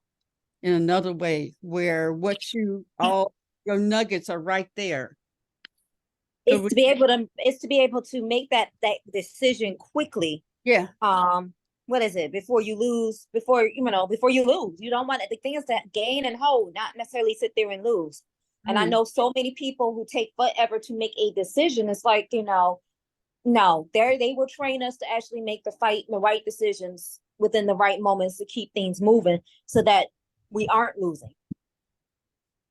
way where your nuggets are right there. It's to be able to make that decision quickly. Yeah. What is it? Before you lose. You don't want it. The thing is to gain and hold, not necessarily sit there and lose. And I know so many people who take forever to make a decision. It's like, you know, no, they will train us to actually make the right decisions within the right moments to keep things moving so that we aren't losing.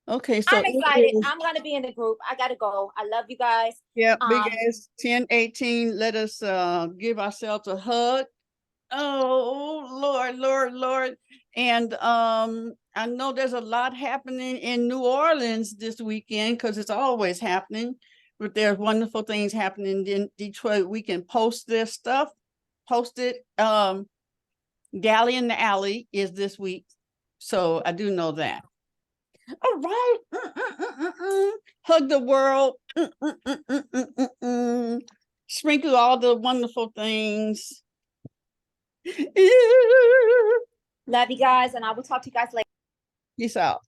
Okay, so I'm excited. I'm going to be in the group. I got to go. I love you guys. Yeah, big ass 10-18. Let us give ourselves a hug. Oh, Lord. And I know there's a lot happening in New Orleans this weekend because it's always happening. But there's wonderful things happening in Detroit. We can post this stuff. Post it. Galley in the Alley is this week. So I do know that. All right. Hug the world. Sprinkle all the wonderful things. Love you guys, and I will talk to you guys later. Peace out.